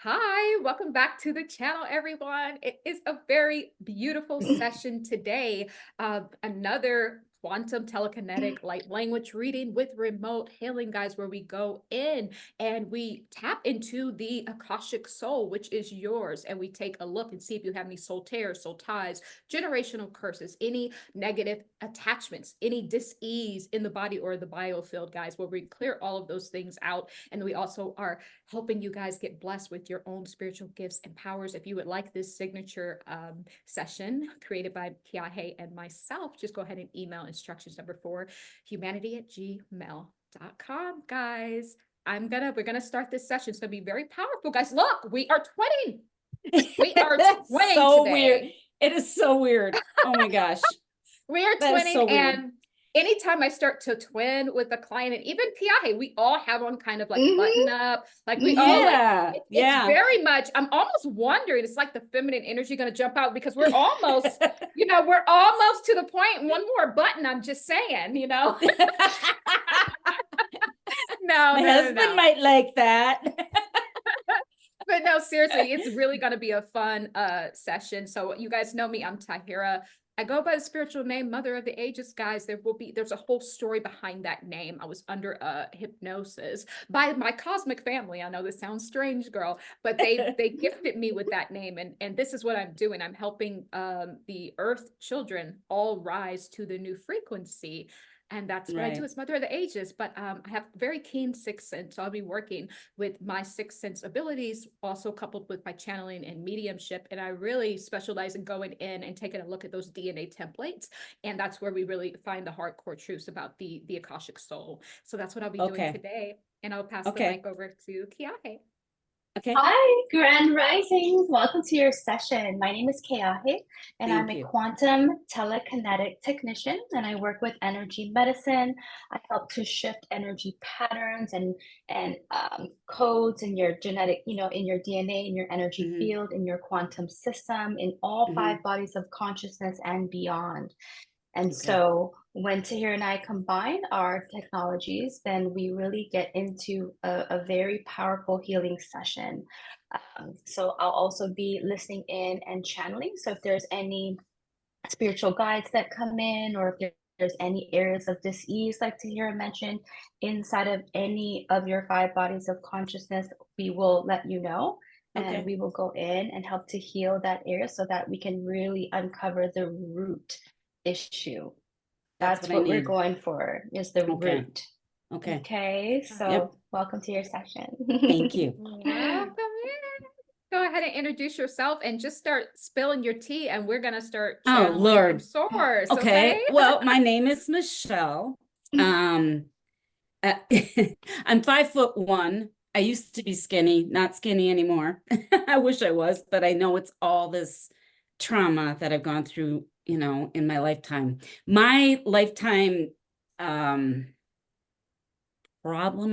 Hi, welcome back to the channel, everyone. It is a very beautiful session today of another quantum telekinetic light language reading with remote healing, guys, where we go in and we tap into the Akashic soul, which is yours, and we take a look and see if you have any soul tears, soul ties, generational curses, any negative attachments, any dis-ease in the body or the biofield, guys, where we clear all of those things out. And we also are helping you guys get blessed with your own spiritual gifts and powers. If you would like this signature session created by Kiahe and myself, just go ahead and email instructions number 4, humanity@gmail.com, guys. We're gonna start this session. It's gonna be very powerful, guys. Look, we are twinning. We are twinning so today. Weird. It is so weird. Oh my gosh. We are twinning, so and anytime I start to twin with a client, and even Piahe, we all have on kind of like button up, like we all like it's very much. I'm almost wondering, it's like the feminine energy going to jump out because we're almost, we're almost to the point. One more button. I'm just saying, No, my husband might like that. But no, seriously, it's really going to be a fun session. So you guys know me, I'm Tahira. I go by the spiritual name Mother of the Ages, guys. There's a whole story behind that name. I was under hypnosis by my cosmic family. I know this sounds strange, girl, but they gifted me with that name, and this is what I'm doing. I'm helping the Earth children all rise to the new frequency. And that's what I do as Mother of the Ages. But I have very keen sixth sense. So I'll be working with my sixth sense abilities, also coupled with my channeling and mediumship. And I really specialize in going in and taking a look at those DNA templates. And that's where we really find the hardcore truths about the Akashic soul. So that's what I'll be doing today. And I'll pass the mic over to Kiahe. Okay. Hi, Grand Risings. Welcome to your session. My name is Keahe, and I'm a quantum telekinetic technician, and I work with energy medicine. I help to shift energy patterns and codes in your genetic, in your DNA, in your energy field, in your quantum system, in all 5 bodies of consciousness and beyond. And so when Tahir and I combine our technologies, then we really get into a very powerful healing session. So I'll also be listening in and channeling. So if there's any spiritual guides that come in, or if there's any areas of dis-ease, like Tahira mentioned, inside of any of your 5 bodies of consciousness, we will let you know. And we will go in and help to heal that area so that we can really uncover the root issue. That's what we're going for, is the root. Okay, so welcome to your session. Thank you. Welcome in. Go ahead and introduce yourself and just start spilling your tea, and we're gonna start channeling from source. Okay. Well, my name is Michelle. I'm 5'1". I used to be skinny, not skinny anymore. I wish I was, but I know it's all this trauma that I've gone through, in my lifetime. My lifetime problem,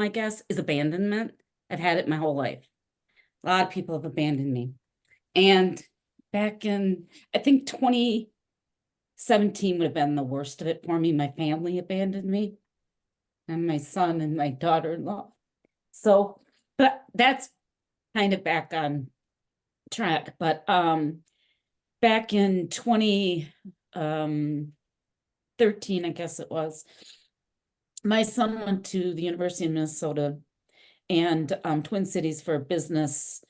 I guess, is abandonment. I've had it my whole life. A lot of people have abandoned me. And back in, I think 2017 would have been the worst of it for me. My family abandoned me, and my son and my daughter-in-law. So, but that's kind of back on track. But back in 2013, I guess it was, my son went to the University of Minnesota and Twin Cities for a business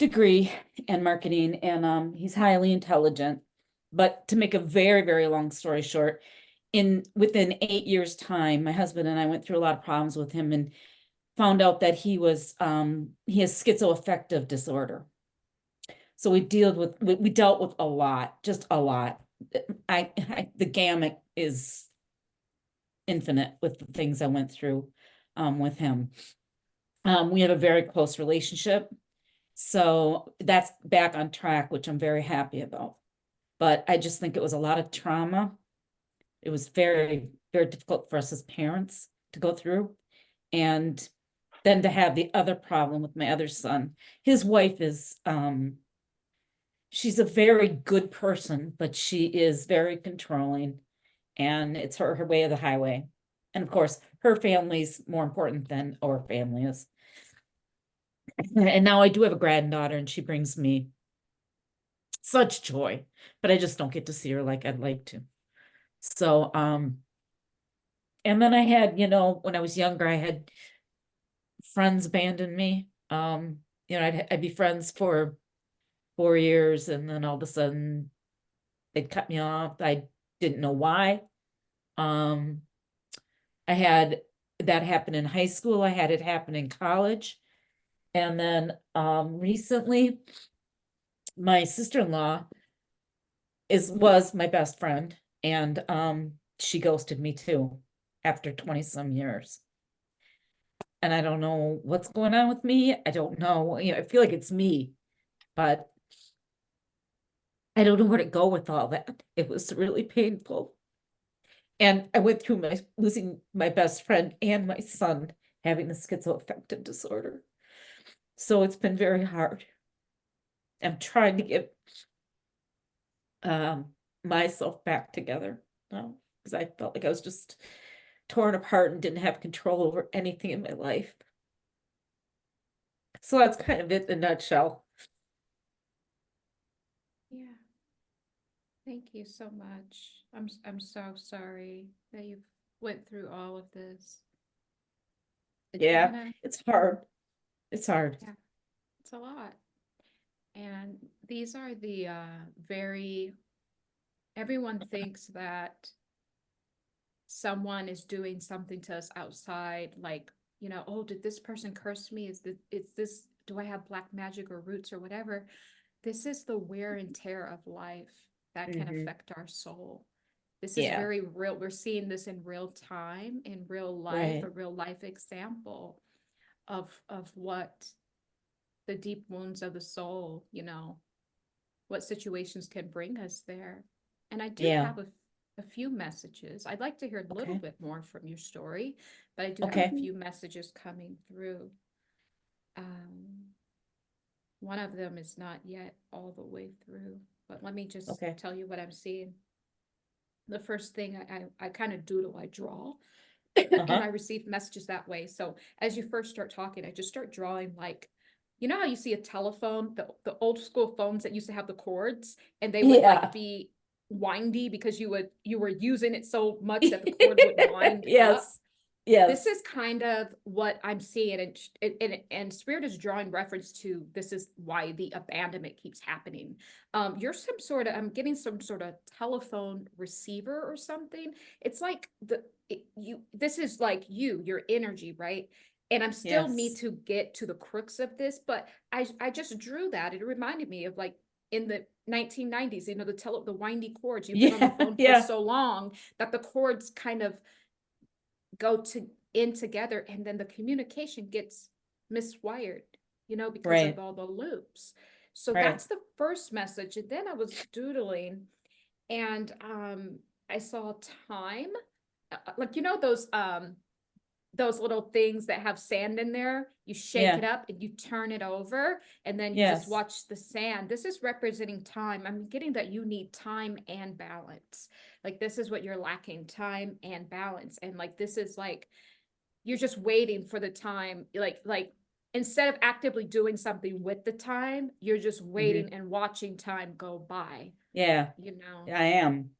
degree and marketing, and he's highly intelligent. But to make a very, very long story short, within 8 years' time, my husband and I went through a lot of problems with him and found out that he has schizoaffective disorder. So we dealt with a lot, just a lot. The gamut is infinite with the things I went through with him. We have a very close relationship, so that's back on track, which I'm very happy about. But I just think it was a lot of trauma. It was very, very difficult for us as parents to go through. And then to have the other problem with my other son. His wife is, she's a very good person, but she is very controlling, and it's her way of the highway. And of course, her family's more important than our family is. And now I do have a granddaughter and she brings me such joy, but I just don't get to see her like I'd like to. So, and then I had, when I was younger, I had friends abandon me. I'd be friends for 4 years and then all of a sudden they'd cut me off. I didn't know why. I had that happen in high school. I had it happen in college. And then recently my sister-in-law was my best friend, and she ghosted me too after 20 some years. And I don't know what's going on with me. I don't know, I feel like it's me, but I don't know where to go with all that. It was really painful. And I went through losing my best friend and my son having the schizoaffective disorder. So it's been very hard. I'm trying to get myself back together now because I felt like I was just torn apart and didn't have control over anything in my life. So that's kind of it in a nutshell. Yeah. Thank you so much. I'm so sorry that you went through all of this. Yeah, it's hard. It's hard. Yeah, it's a lot. And these are the everyone thinks that someone is doing something to us outside, like, oh, did this person curse me? Do I have black magic or roots or whatever? This is the wear and tear of life that can affect our soul. This is very real. We're seeing this in real time, in real life, a real life example of what the deep wounds of the soul, what situations can bring us there. And I do have a few messages. I'd like to hear a little bit more from your story, but I do have a few messages coming through. One of them is not yet all the way through, but let me just tell you what I'm seeing. The first thing I kind of doodle, I draw, and I receive messages that way. So as you first start talking, I just start drawing, like, you know how you see a telephone, the old school phones that used to have the cords, and they would like be windy because you were using it so much that the cords would wind up. Yes. This is kind of what I'm seeing, and Spirit is drawing reference to this is why the abandonment keeps happening. I'm getting some sort of telephone receiver or something. It's like this is like your energy, right? And I'm still need to get to the crux of this, but I just drew that. It reminded me of, like, in the 1990s, the windy cords. You've been on the phone for so long that the cords kind of go in together, and then the communication gets miswired, because of all the loops. So that's the first message. And then I was doodling, and I saw time, like, those little things that have sand in there. You shake it up and you turn it over, and then you just watch the sand. This is representing time. I'm getting that you need time and balance. Like, this is what you're lacking, time and balance. And like, this is like, you're just waiting for the time, like instead of actively doing something with the time, you're just waiting and watching time go by. I am.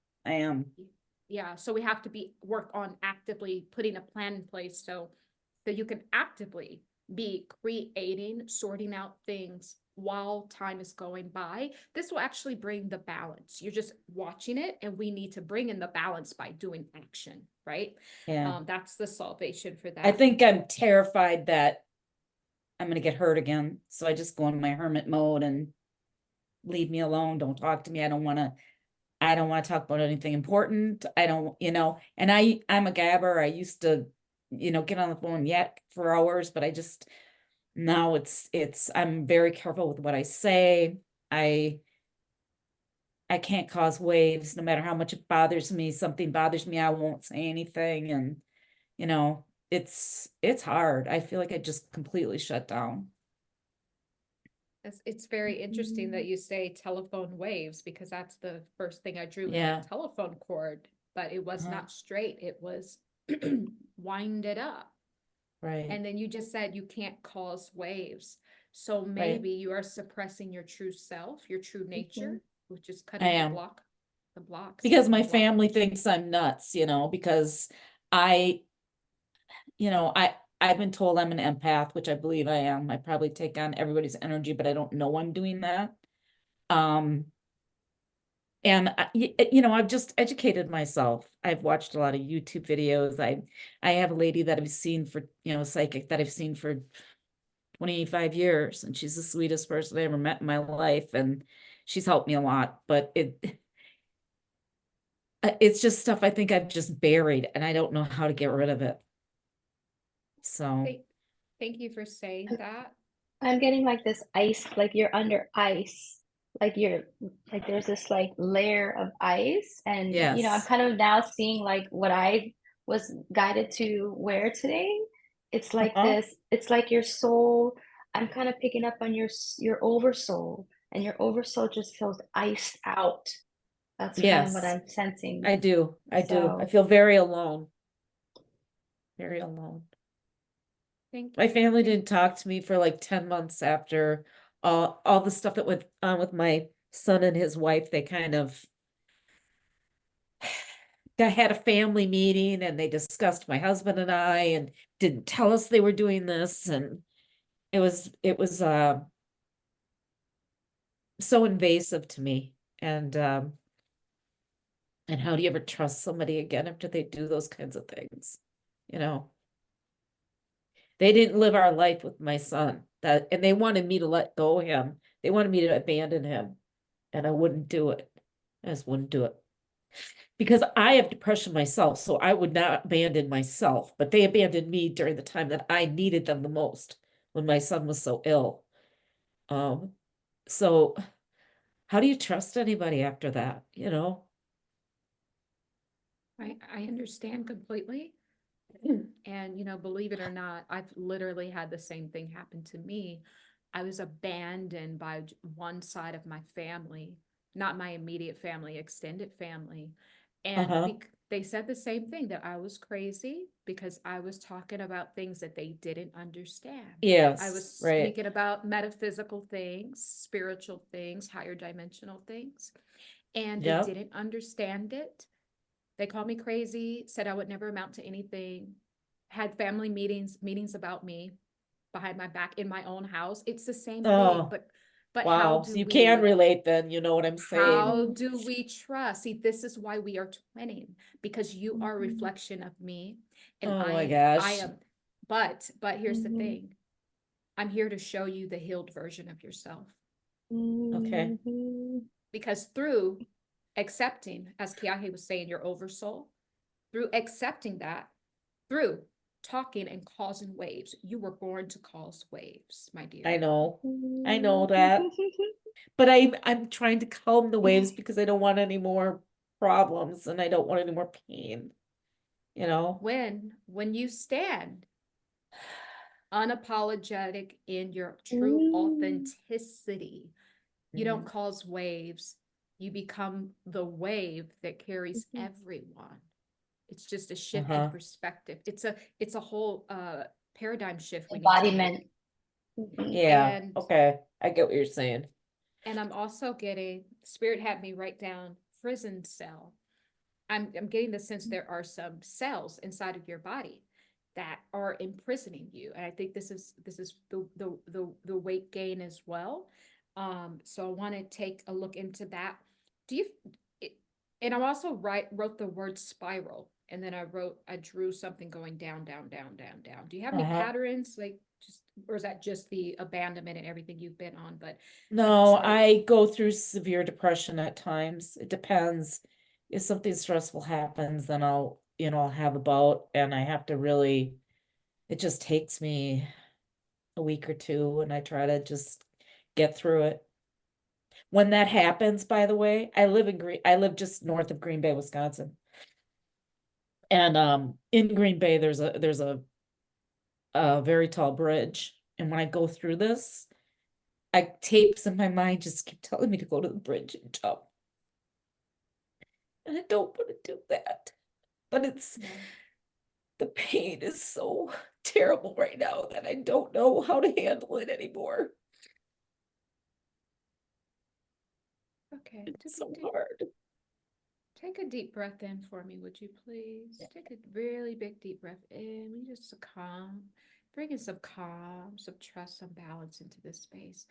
Yeah, so we have to work on actively putting a plan in place so that you can actively be creating, sorting out things while time is going by. This will actually bring the balance. You're just watching it, and we need to bring in the balance by doing action, right? That's the salvation for that. I think I'm terrified that I'm going to get hurt again. So I just go in my hermit mode and leave me alone. Don't talk to me. I don't want to talk about anything important. I don't, and I'm a gabber. I used to, get on the phone for hours, but now I'm very careful with what I say. I can't cause waves no matter how much it bothers me. Something bothers me, I won't say anything. And, it's hard. I feel like I just completely shut down. It's very interesting that you say telephone waves, because that's the first thing I drew, was that telephone cord, but it was not straight. It was winded up. right, And then you just said you can't cause waves. So right. maybe you are suppressing your true self, your true nature, which is I cutting am. the blocks. Because my the block. family thinks I'm nuts, because I, I've been told I'm an empath, which I believe I am. I probably take on everybody's energy, but I don't know I'm doing that. And I've just educated myself. I've watched a lot of YouTube videos. I have a lady that I've seen for, psychic that I've seen for 25 years, and she's the sweetest person I ever met in my life, and she's helped me a lot, but it's just stuff I think I've just buried, and I don't know how to get rid of it. So, Thank you for saying that. I'm getting like this ice, like you're under ice, like there's this like layer of ice, and I'm yes. kind of now seeing like what I was guided to wear today. It's like Uh-huh. this, it's like your soul. I'm kind of picking up on your oversoul, and your oversoul just feels iced out. That's kind of what Yes, I'm sensing. I do. I So, feel very alone. Very alone. Thank My you. family didn't talk to me for like 10 months after all the stuff that went on with my son and his wife. They kind of had a family meeting, and they discussed my husband and I, and didn't tell us they were doing this, and it was so invasive to me. And how do you ever trust somebody again after they do those kinds of things? You know, they didn't live our life with my son, and they wanted me to let go of him. They wanted me to abandon him, and I wouldn't do it. I just wouldn't do it. Because I have depression myself, so I would not abandon myself, but they abandoned me during the time that I needed them the most, when my son was so ill. So how do you trust anybody after that, I understand completely. And, believe it or not, I've literally had the same thing happen to me. I was abandoned by one side of my family, not my immediate family, extended family. And Uh-huh. they said the same thing, that I was crazy because I was talking about things that they didn't understand. I was Yes, right. speaking about metaphysical things, spiritual things, higher dimensional things, and they Yep. didn't understand it. They called me crazy, said I would never amount to anything, had family meetings about me behind my back in my own house. It's the same thing, Oh, but wow. So you can relate then, you know what I'm saying? how do we trust? See, this is why we are twinning, because you are a reflection of me, and Oh my I gosh. am, but here's the thing. I'm here to show you the healed version of yourself. Okay. Because through accepting, as Kiahe was saying, your oversoul, through accepting that, through talking and causing waves, you were born to cause waves, my dear. I know that, but I'm trying to calm the waves because I don't want any more problems, and I don't want any more pain, When you stand unapologetic in your true authenticity, you don't cause waves. You become the wave that carries everyone. It's just a shift in perspective. It's a whole paradigm shift we need to make. Embodiment. Yeah, okay. I get what you're saying. And I'm also getting, Spirit had me write down prison cell. I'm getting the sense there are some cells inside of your body that are imprisoning you. And I think this is the weight gain as well. So I want to take a look into that. Do you and I also wrote the word spiral, and then I drew something going down, down, down, down, down. Do you have any patterns, like, just, or is that just the abandonment and everything you've been on? But No, it's like, I go through severe depression at times. It depends. If something stressful happens, then I'll have a bout, and I have to really, it just takes me a week or two, and I try to just get through it. When that happens, by the way, I live just north of Green Bay, Wisconsin. And in Green Bay there's a very tall bridge. And when I go through this, tapes in my mind just keep telling me to go to the bridge and jump. And I don't want to do that. But the pain is so terrible right now that I don't know how to handle it anymore. Okay. It's so hard. Take a deep breath in for me, would you please? Yeah. Take a really big deep breath in. We just calm, bring in some calm, some trust, some balance into this space.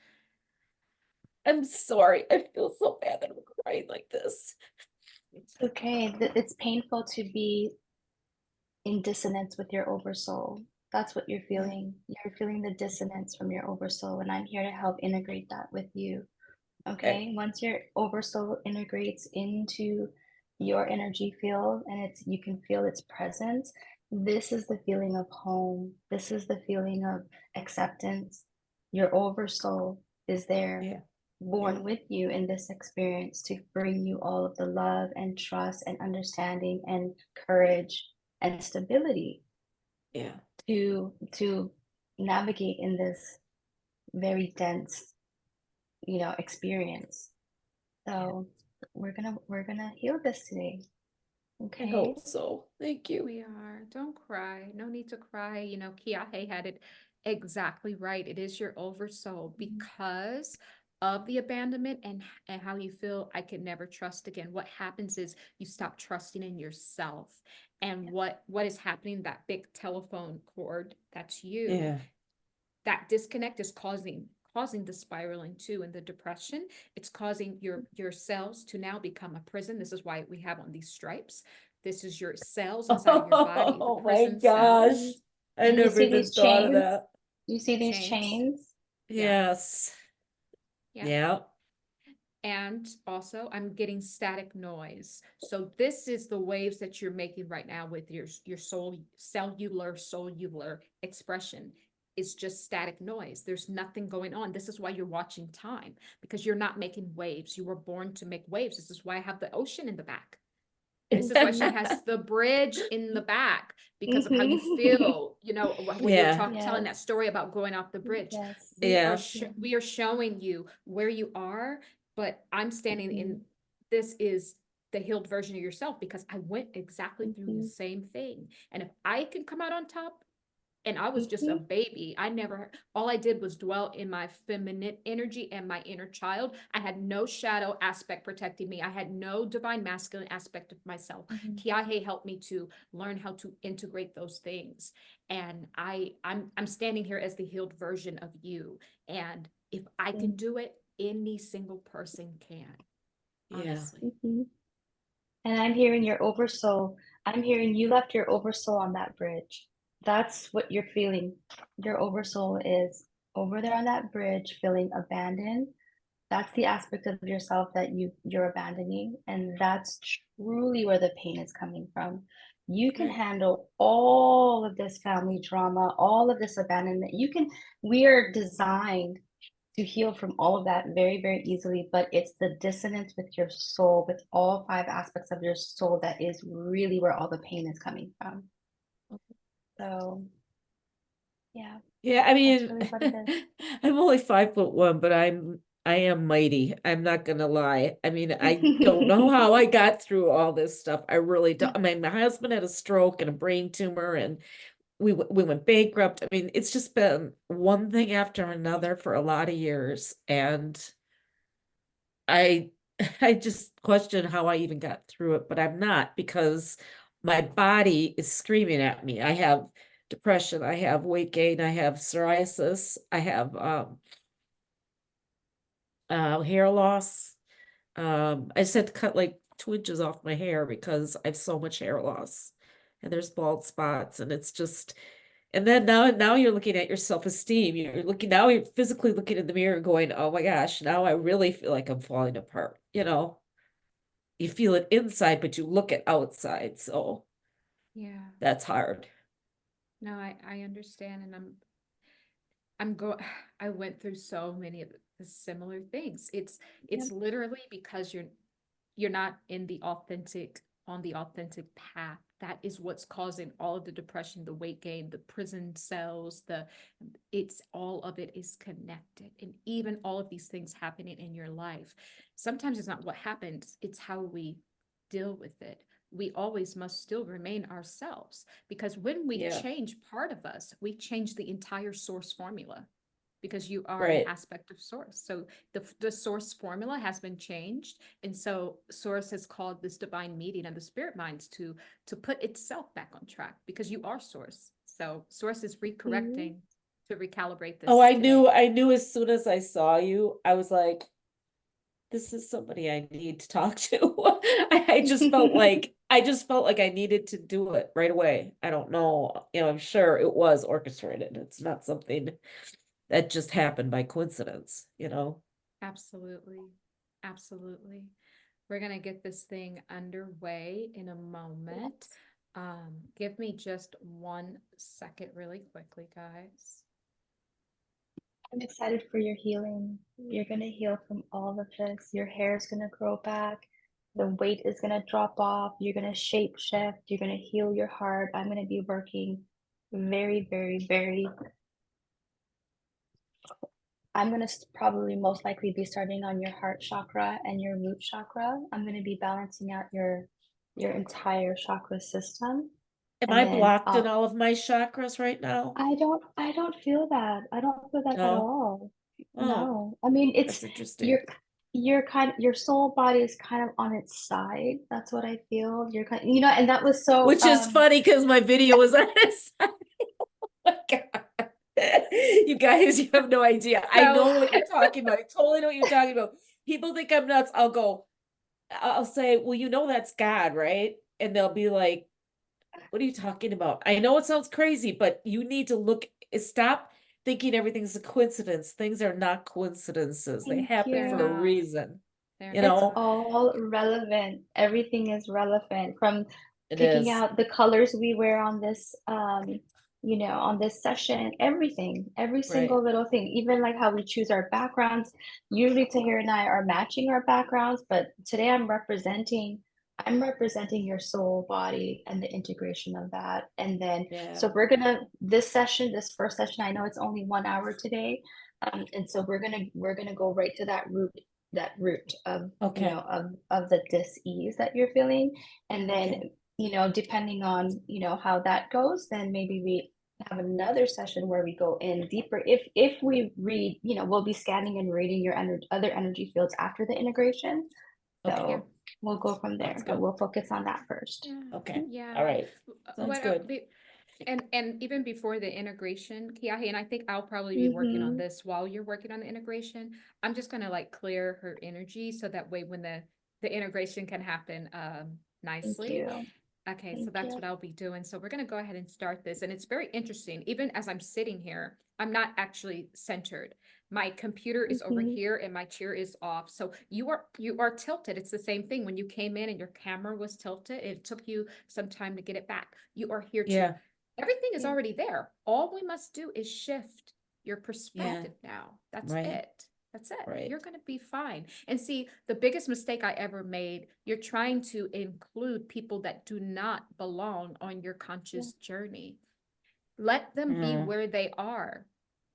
I'm sorry. I feel so bad that I'm crying like this. It's Okay, it's painful to be in dissonance with your oversoul. That's what you're feeling. You're feeling the dissonance from your oversoul, and I'm here to help integrate that with you. Okay, once your oversoul integrates into your energy field and you can feel its presence, this is the feeling of home. This is the feeling of acceptance. Your oversoul is there, Yeah. born with you in this experience to bring you all of the love and trust and understanding and courage and stability Yeah. to navigate in this very dense, experience. So we're gonna heal this today. I Okay. hope so. Thank you. We are. Don't cry. No need to cry. You know, Kiahe had it exactly right. It is your oversoul because of the abandonment and how you feel I could never trust again. What happens is you stop trusting in yourself. And what is happening, that big telephone cord, that's you. Yeah. That disconnect is causing the spiraling too, and the depression. It's causing your cells to now become a prison. This is why we have on these stripes. This is your cells inside of your body, the Oh my prison gosh. cells. I And you never see even these thought of chains? that. You see these Chains. chains? Yeah. Yes. Yeah. Yeah. And also I'm getting static noise. So this is the waves that you're making right now with your soul, cellular expression. It's just static noise. There's nothing going on. This is why you're watching time, because you're not making waves. You were born to make waves. This is why I have the ocean in the back. This is why she has the bridge in the back, because of how you feel, you know, when you're Yeah. telling that story about going off the bridge. Yes. Yeah. We are showing you where you are, but I'm standing in, this is the healed version of yourself, because I went exactly through the same thing. And if I can come out on top, and I was just a baby. All I did was dwell in my feminine energy and my inner child. I had no shadow aspect protecting me. I had no divine masculine aspect of myself. Kiahe helped me to learn how to integrate those things. And I'm standing here as the healed version of you. And if I can do it, any single person can. Honestly. And I'm hearing your oversoul. I'm hearing you left your oversoul on that bridge. That's what you're feeling. Your oversoul is over there on that bridge, feeling abandoned. That's the aspect of yourself that you're abandoning, and that's truly where the pain is coming from. You can handle all of this family drama, all of this abandonment. We are designed to heal from all of that very, very easily, but it's the dissonance with your soul, with all 5 aspects of your soul, that is really where all the pain is coming from. So, yeah. Yeah, I mean, really what it is. I'm only 5'1", but I am mighty. I'm not gonna lie. I mean, I don't know how I got through all this stuff. I really don't. I mean, my husband had a stroke and a brain tumor, and we went bankrupt. I mean, it's just been one thing after another for a lot of years, and I I just question how I even got through it, but I'm not, because my body is screaming at me. I have depression, I have weight gain, I have psoriasis, I have hair loss. I just had to cut like 2 inches off my hair because I have so much hair loss, and there's bald spots, and it's just, and then now you're looking at your self-esteem. Now you're physically looking in the mirror going, oh my gosh, now I really feel like I'm falling apart. You feel it inside, but you look at outside. So Yeah. that's hard. No, I understand. And I went through so many of the similar things. It's literally because you're not in the authentic on the authentic path. That is what's causing all of the depression, the weight gain, the prison cells, it's all of it is connected. And even all of these things happening in your life, sometimes it's not what happens, it's how we deal with it. we always must still remain ourselves, because when we Yeah. change part of us, we change the entire source formula, because you are an Right. aspect of source. So the source formula has been changed. And so source has called this divine meeting and the spirit minds to put itself back on track, because you are source. So source is recorrecting to recalibrate this Oh, I today. knew as soon as I saw you, I was like, this is somebody I need to talk to. I just felt like I needed to do it right away. I don't know, I'm sure it was orchestrated. It's not something that just happened by coincidence. Absolutely. Absolutely. We're going to get this thing underway in a moment. Give me just 1 second really quickly, guys. I'm excited for your healing. You're going to heal from all of this. Your hair is going to grow back. The weight is going to drop off. You're going to shape shift. You're going to heal your heart. I'm going to be working very, very, very. I'm going to probably most likely be starting on your heart chakra and your root chakra. I'm going to be balancing out your entire chakra system. Am And I then blocked in all of my chakras right now? I don't feel that. I don't feel that at No. all. Oh, No. I mean, that's it's interesting. your soul body is kind of on its side. That's what I feel. You're kind, and that was so Which is funny because my video was on his side. Oh my God. You guys, you have no idea. I know what you're talking about. I totally know what you're talking about. People think I'm nuts. I'll say, well, that's God, right? And they'll be like, what are you talking about? I know it sounds crazy, but you need to stop thinking everything's a coincidence. Things are not coincidences. They Thank happen for a you. reason. They're It's not. all relevant. Everything is relevant, from It picking is. out the colors we wear on this on this session, everything, every single Right. little thing, even like how we choose our backgrounds. Usually Tahir and I are matching our backgrounds, but today I'm representing your soul body and the integration of that. And then Yeah. so this first session, I know it's only 1 hour today. And so we're gonna go right to that root of Okay. of the dis-ease that you're feeling. And then Okay. depending on how that goes, then maybe we have another session where we go in deeper. If we read, we'll be scanning and reading your other energy fields after the integration. Okay. Yeah. So we'll go from there, That's but good. we'll focus on that first. Yeah. Okay. Yeah. All right. Sounds What good. and even before the integration, Kiahi, and I think I'll probably be working on Mm-hmm. this while you're working on the integration. I'm just gonna like clear her energy so that way when the integration can happen Thank nicely. you. Okay, so Thank that's you. what I'll be doing. So we're gonna go ahead and start this. And it's very interesting. Even as I'm sitting here, I'm not actually centered. My computer is over Mm-hmm. here and my chair is off. So you are tilted. It's the same thing. When you came in and your camera was tilted, it took you some time to get it back. You are here too. Yeah. Everything is Yeah. already there. All we must do is shift your perspective now. That's Right. it. That's it. Right. You're going to be fine. And see, the biggest mistake I ever made, you're trying to include people that do not belong on your conscious journey. Let them be where they are.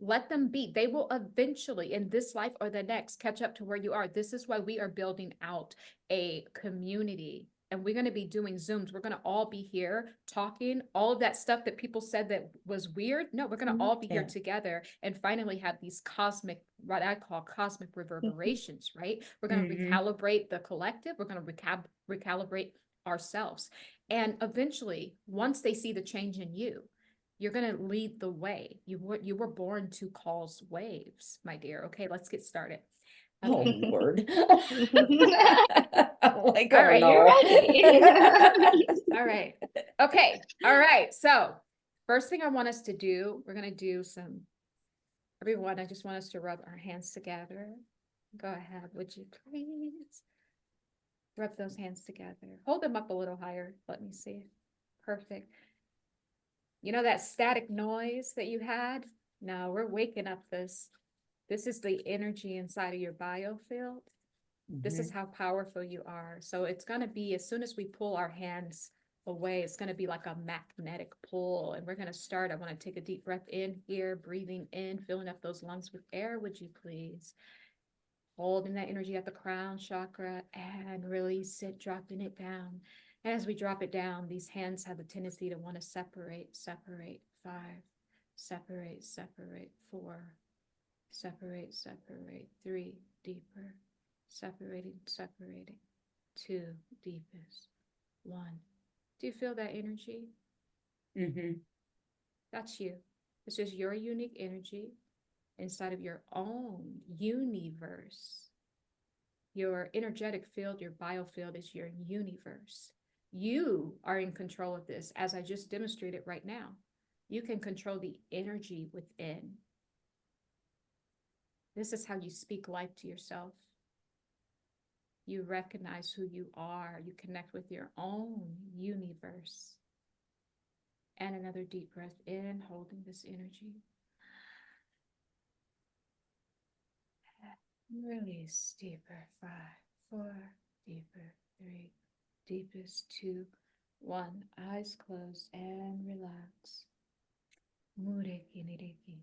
Let them be. They will eventually, in this life or the next, catch up to where you are. This is why we are building out a community. And we're going to be doing Zooms. We're going to all be here talking, all of that stuff that people said that was weird. No, we're going to all be here together and finally have these cosmic, what I call cosmic reverberations, right? We're going to recalibrate the collective. We're going to recalibrate ourselves. And eventually, once they see the change in you, you're going to lead the way. You were born to cause waves, my dear. Okay, let's get started. Oh, Okay. Lord. All right, you're ready. All right. Okay. All right. So first thing I want us to do, we're going to do everyone, I just want us to rub our hands together. Go ahead, would you please? Rub those hands together. Hold them up a little higher. Let me see. Perfect. You know that static noise that you had? No, we're waking up this. This is the energy inside of your biofield. This is how powerful you are. So it's going to be, as soon as we pull our hands away, it's going to be like a magnetic pull. And we're going to start. I want to take a deep breath in here, breathing in, filling up those lungs with air. Would you please? Holding that energy at the crown chakra and release it, dropping it down. And as we drop it down, these hands have a tendency to want to separate, 5, separate, 4, separate, 3, deeper, separating, 2, deepest, 1. Do you feel that energy? Mm-hmm. That's you. This is your unique energy inside of your own universe. Your energetic field, your biofield is your universe. You are in control of this, as I just demonstrated right now. You can control the energy within. This is how you speak life to yourself. You recognize who you are. You connect with your own universe. And another deep breath in, holding this energy. Release deeper, 5, 4, deeper, 3, deepest, 2, 1. Eyes closed and relax. Mureki nireki,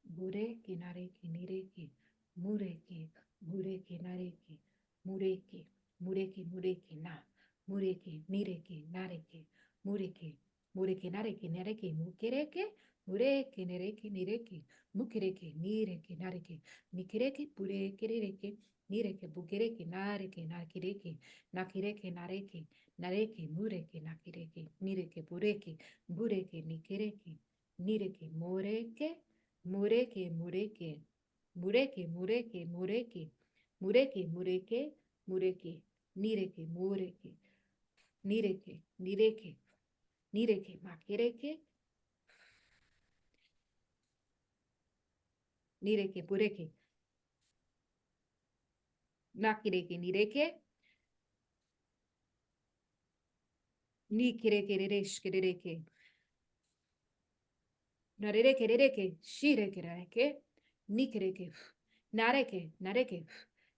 bureki nareki nireki, mureki, bureki nareki, mureki, mureki mureki na, mureki nireki nareki, mureki, mureki nareki nareki, mukereke, mureki nereki nireki, mukereke nireki nareki, mikereke bureki nireki, nireke bukereke nareki nakireki, nakireke nareki, nareki mureki nakireki, nireke bureki, bureki nikereki. Nireke moreke, mureke, mureke, mureke, mureke, mureke, mureke, mureke, mureke, nireke, mureke, nireke, nireke, nireke, makireke, nireke, bureke, nakireke, nireke, nikireke, rereshke, nareke, rereke, shireke, rereke, nikireke, nareke, nareke,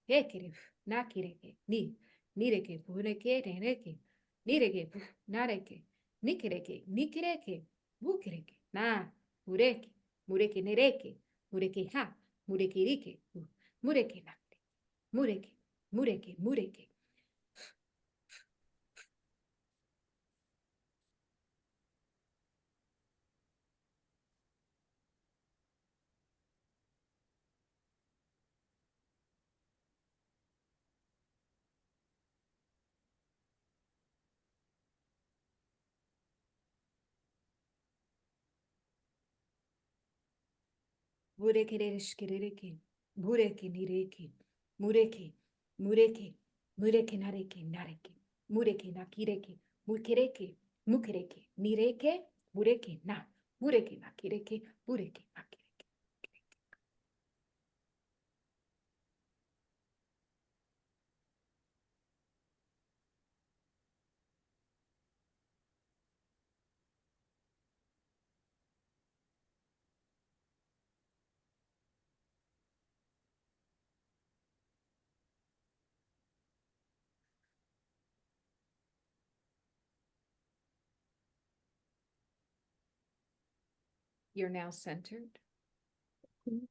hekere, nakireke, nireke, bureke, rereke, nireke, nareke, nikireke, nikireke, bukireke, na, mureke, mureke, nereke, mureke, ha, mureke, rike, mureke, nakre, mureke, mureke, mureke. Bureke, rereshke, rereke, bureke, nireke, mureke, mureke, mureke, nareke, nareke, mureke, nakireke, mukireke, mukireke, nireke, mureke, na, mureke, nakireke, bureke, nakireke. You're now centered. Mhm.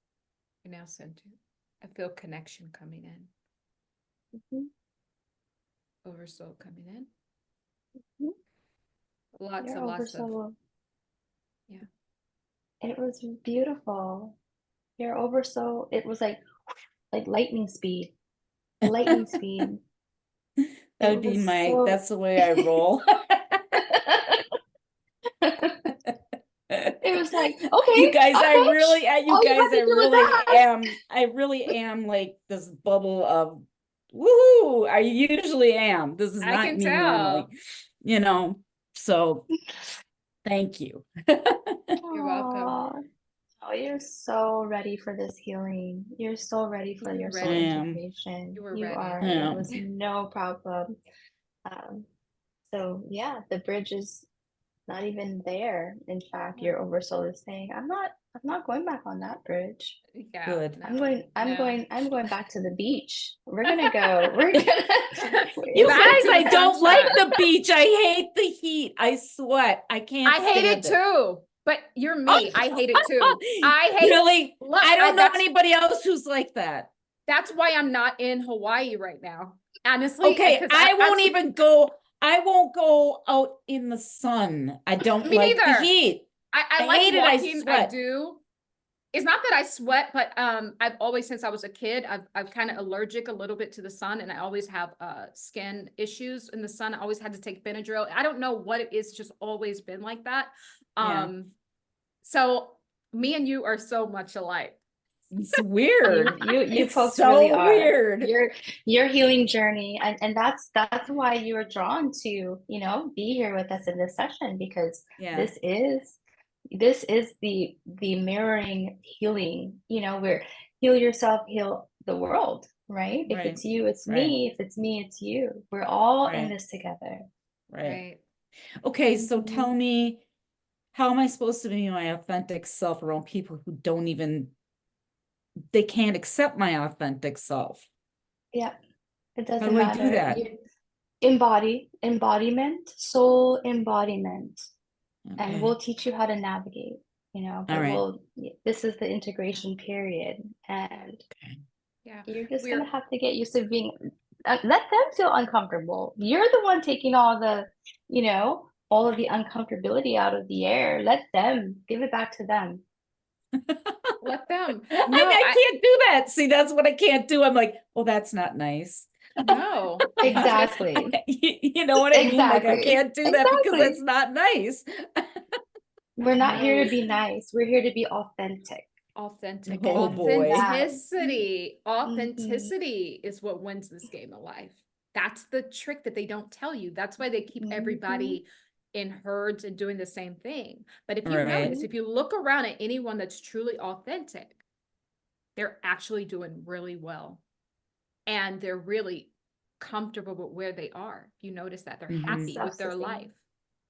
You're now centered. I feel connection coming in, Mhm. oversoul coming in. Mhm. Lots You're and lots of, oversoul. yeah. It was beautiful. You're oversoul. It was like lightning speed. Lightning speed. That It would be was so that's the way I roll. it was like, You okay, guys, I okay. really, you All you guys, have to do is ask. I really am like this bubble of woohoo. I usually am. This is I not can me normally, tell. so thank you. You're welcome. Aw. Oh, you're so ready for this healing. You're so ready for You're your soul I ready. am. integration. You were You ready. are. I It am. was no problem. Um, so yeah, the bridge is not even there. In fact, your oversoul is saying, I'm not going back on that bridge. Yeah, Good. no, no. I'm going back to the beach. We're gonna You Back guys, to the I don't like sunshine. the beach. I hate the heat. I sweat. I can't I hate it stand too, but you're me. I hate it too. I hate, Really? look, I don't know that's anybody else who's like that. why I'm not in Hawaii right now. Honestly, Okay, because I won't even go. I won't go out in the sun. I don't Me like the neither. heat. I I like hate it. I walking. I sweat. do. It's not that I sweat, but I've always, since I was a kid, I've kind of allergic a little bit to the sun, and I always have skin issues in the sun. I always had to take Benadryl. I don't know what it is, just always been like that. Yeah. So me and you are so much alike. It's weird. You It's folks so really are. weird. Your healing journey, and that's why you were drawn to, you know, be here with us in this session, because Yeah. this is the mirroring healing, you know, where heal yourself, heal the world, right? If Right. it's you, it's Right. me. If it's me, it's you. We're all in Right. this together. Right. Okay, so Mhm. tell me, how am I supposed to be my authentic self around people who don't even, they can't accept my authentic self? Yeah, it How doesn't do I do matter. that? You embodiment, soul embodiment. And Okay. we'll teach you how to navigate, you know, All but right. this is the integration period, and Okay. Yeah. you're just We're gonna have to get used to being, let them feel uncomfortable. You're the one taking all the, you know, all of the uncomfortability out of the air. Let them, give it back to them. let them. I No, can't do that. See, that's what I can't do. I'm like, oh, that's not nice. no. Exactly. You know what I mean? Like, I Exactly. can't do that because Exactly. that's not nice. We're not here No. to be nice. We're here to be authentic. Authentic. Oh boy. Authenticity. Mhm. Authenticity is what wins this game of life. That's the trick that they don't tell you. That's why they keep Mhm. everybody in herds and doing the same thing. But if you Right. notice, if you look around at anyone that's truly authentic, they're actually doing really well. And they're really comfortable with where they are. If you notice that, they're Mhm. happy with their Self-sustaining. life.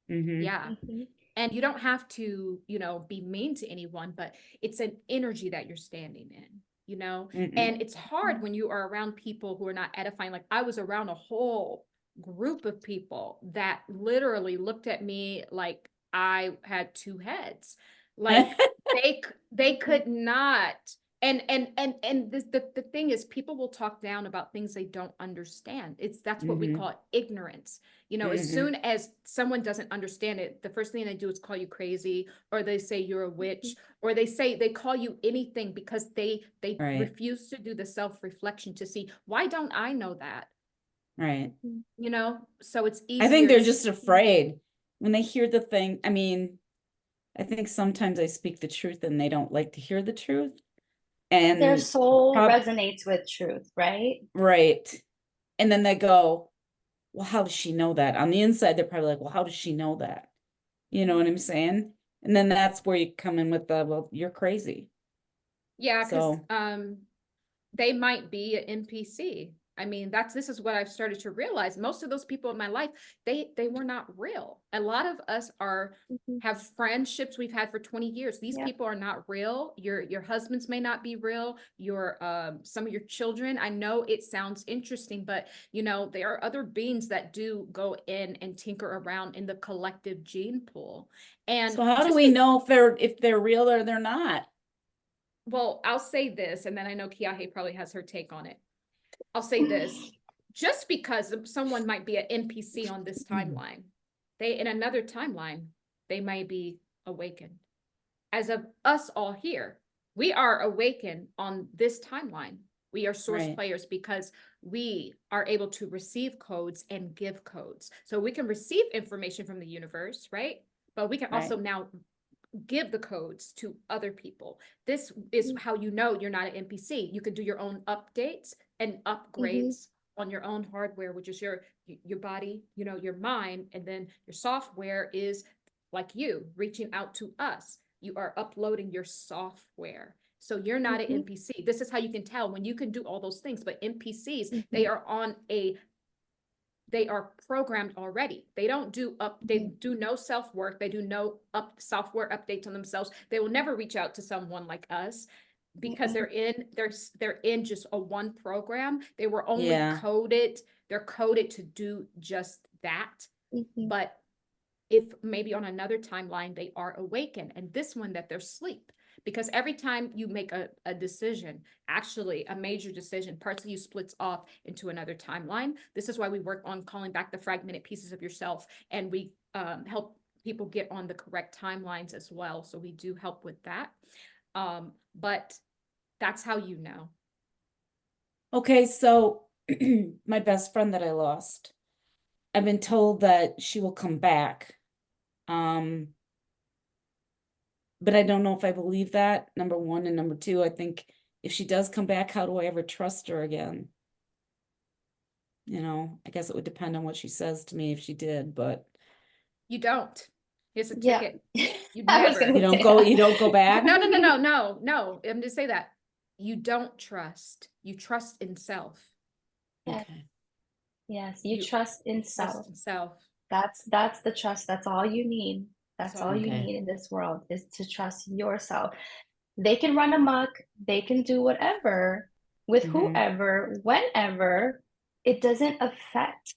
Mhm. Yeah. Mhm. And you don't have to, you know, be mean to anyone, but it's an energy that you're standing in, you know? Mm-mm. And it's hard when you are around people who are not edifying. Like I was around a whole group of people that literally looked at me like I had two heads. Like they could not. And this, the thing is, people will talk down about things they don't understand. That's what we Mhm. call ignorance. You know, as Mhm. soon as someone doesn't understand it, the first thing they do is call you crazy, or they say you're a witch, or they call you anything because they Right. refuse to do the self-reflection to see, why don't I know that? Right. You know, so it's I think they're easier. just afraid when they hear the thing. I mean, I think sometimes I speak the truth and they don't like to hear the truth. Their And soul resonates with truth, right? right. And then they go, well, how does she know that? On the inside, they're probably like, well, how does she know that? You know what I'm saying? And then that's where you come in with the, well, you're crazy. Yeah, because So they might be an NPC. I mean, this is what I've started to realize. Most of those people in my life, they were not real. A lot of us have friendships we've had for 20 years. These Yeah. people are not real. Your husbands may not be real. Your some of your children. I know it sounds interesting, but you know, there are other beings that do go in and tinker around in the collective gene pool. And so how do just we know if they're real or they're not? well, I'll say this, and then I know Kiahe probably has her take on it. I'll say this, just because someone might be an NPC on this timeline, they in another timeline, they may be awakened. As of us all here, we are awakened on this timeline. We are source Right. players because we are able to receive codes and give codes. So we can receive information from the universe, right? But we can also now give the codes to other people. This is how you know you're not an NPC. You can do your own updates and upgrades on your own hardware, which is your body, you know, your mind, and then your software is like you reaching out to us. You are uploading your software. So you're not an NPC. This is how you can tell when you can do all those things, but NPCs, they are programmed already. They don't do they do no self-work. They do no software updates on themselves. They will never reach out to someone like us because they're in just a one program. They were only coded. They're coded to do just that. But if maybe on another timeline they are awakened, and this one that they're asleep, because every time you make a decision, actually a major decision, parts of you splits off into another timeline. This is why we work on calling back the fragmented pieces of yourself, and we help people get on the correct timelines as well. So we do help with that. But that's how you know. Okay, so my best friend that I lost, I've been told that she will come back. But I don't know if I believe that, number one, and number two, I think if she does come back, how do I ever trust her again? You know, I guess it would depend on what she says to me if she did, but You don't. Here's a Yeah. ticket. You I was never. gonna you don't say go, that. you don't go back? No. I'm just say that. You don't trust. You trust in self. Yes. Okay. Yes, you You trust in self. Trust in self. That's the trust. That's all you need. That's That's all all you you Okay. need in this world is to trust yourself. They can run amok, they can do whatever with Mhm. whoever, whenever. It doesn't affect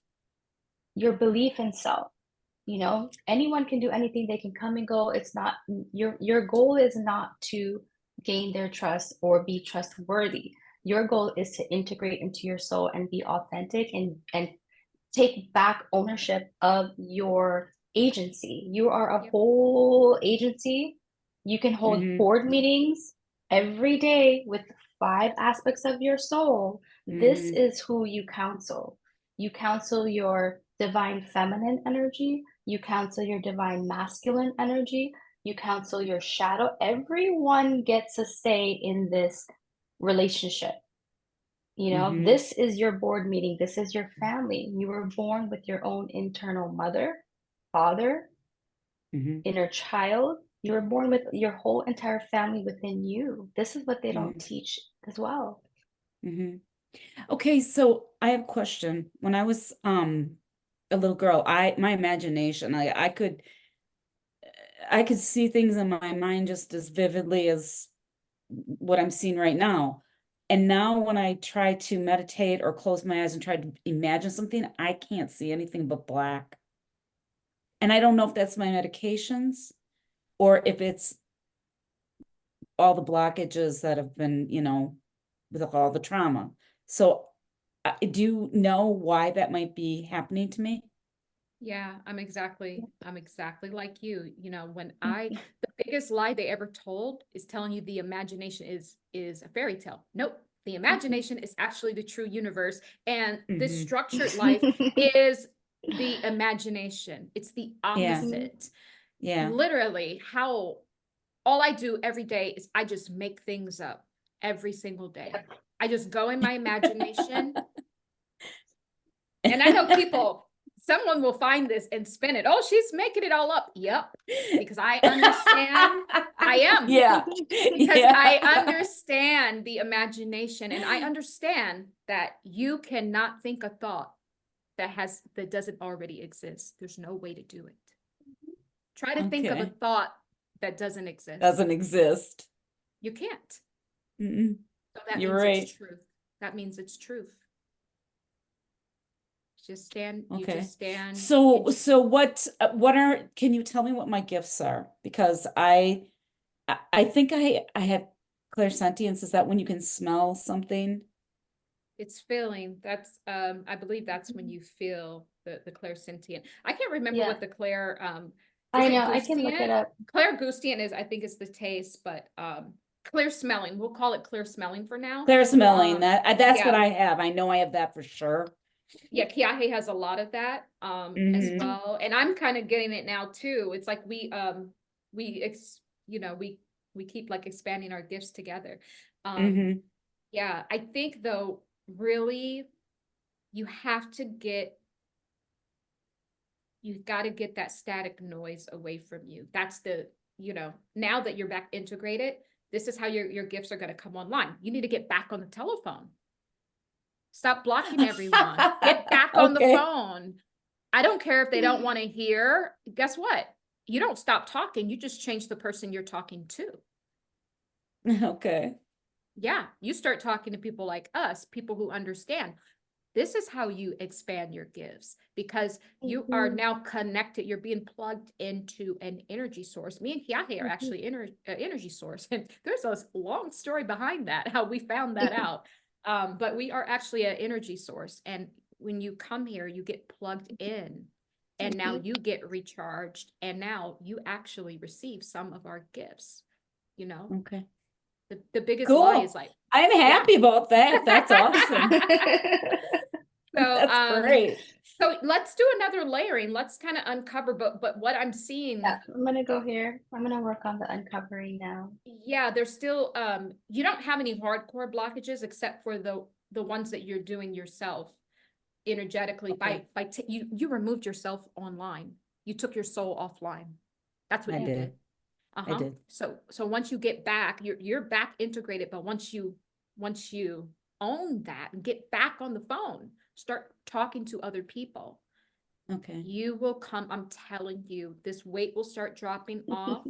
your belief in self. You know, anyone can do anything, they can come and go. It's not your goal is not to gain their trust or be trustworthy. Your goal is to integrate into your soul and be authentic and take back ownership of your agency. You are a Yep. whole agency. You can hold Mhm. board meetings every day with 5 aspects of your soul. This Mhm. is who you counsel. You counsel your divine feminine energy. You counsel your divine masculine energy. You counsel your shadow. Everyone gets a say in this relationship. You know, Mhm. this is your board meeting. This is your family. You were born with your own internal mother, father, Mhm. inner child. You were born with your whole entire family within you. This is what they don't Mhm. teach as well. Mhm. Okay, so I have a question. When I was a little girl, my imagination, I could see things in my mind just as vividly as what I'm seeing right now. And now when I try to meditate or close my eyes and try to imagine something, I can't see anything but black. And I don't know if that's my medications or if it's all the blockages that have been, with all the trauma. So, do you know why that might be happening to me? Yeah, I'm exactly like you. You know, the biggest lie they ever told is telling you the imagination is a fairy tale. Nope. The imagination is actually the true universe, and this Mhm. structured life is the imagination. It's the Yeah, opposite. yeah. Literally, how all I do every day is I just make things up every single day. I just go in my imagination. And I know people, someone will find this and spin it. Oh, she's making it all up. Yep. Because I understand. I am. Yeah, Because I yeah. understand the imagination, and I understand that you cannot think a thought that doesn't already exist. There's no way to do it. Try to think of a Okay, thought that doesn't exist. doesn't exist. You can't. Mm-mm. So that You're means it's right. truth. That means it's truth. You Okay. just stand. So what can you tell me what my gifts are? Because I think I have clairsentience. Is that when you can smell something? It's feeling. That's I believe that's when you feel the clairsentient. I can't remember Yeah, what the Claire is I it know. I can look it gustient? up. Claire gustient is, I think it's the taste, but clear smelling. We'll call it clear smelling for now. Clair smelling. That's what Yeah. I have. I know I have that for sure. Yeah, Kiahe has a lot of that as Mm-hmm. well. And I'm kind of getting it now too. It's like we keep like expanding our gifts together. Mm-hmm. Yeah, I think though, really, you've got to get that static noise away from you. That's now that you're back integrated, this is how your gifts are going to come online. You need to get back on the telephone. Stop blocking everyone. Get back on the Okay. phone. I don't care if they don't want to hear. Guess what? You don't stop talking. You just change the person you're talking to. Okay. Yeah, you start talking to people like us, people who understand. This is how you expand your gifts, because you are now connected. You're being plugged into an energy source. Me and Kiahe are actually energy source. And there's a long story behind that, how we found that out. But we are actually an energy source. And when you come here, you get plugged in, and now you get recharged, and now you actually receive some of our gifts, you know? Okay. The biggest Cool. lie is like, I'm happy about that. That's awesome. so, That's great. so let's do another layering. Let's kind of uncover, but what I'm seeing. Yeah, I'm gonna go here. I'm gonna work on the uncovering now. Yeah, there's still, you don't have any hardcore blockages except for the ones that you're doing yourself energetically. Okay. You removed yourself online. You took your soul offline. That's what I you did. did. I did. So once you get back, you're back integrated, but once you own that and get back on the phone, start talking to other people, Okay. you will come. I'm telling you, this weight will start dropping off.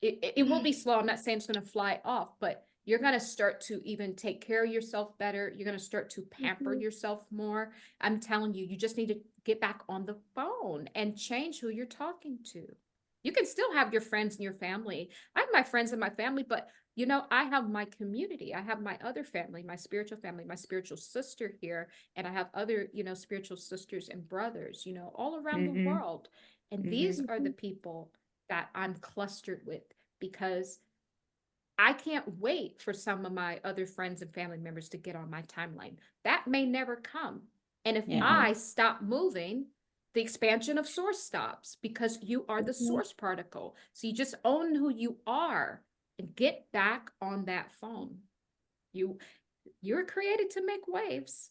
It will be slow. I'm not saying it's going to fly off, but you're going to start to even take care of yourself better. You're going to start to pamper yourself more. I'm telling you, you just need to get back on the phone and change who you're talking to. You can still have your friends and your family. I have my friends and my family, but you know, I have my community. I have my other family, my spiritual sister here, and I have other, you know, spiritual sisters and brothers, you know, all around the world. And these are the people that I'm clustered with, because I can't wait for some of my other friends and family members to get on my timeline. That may never come. And if I stop moving, the expansion of source stops, because you are the source particle. So you just own who you are and get back on that phone. You're created to make waves.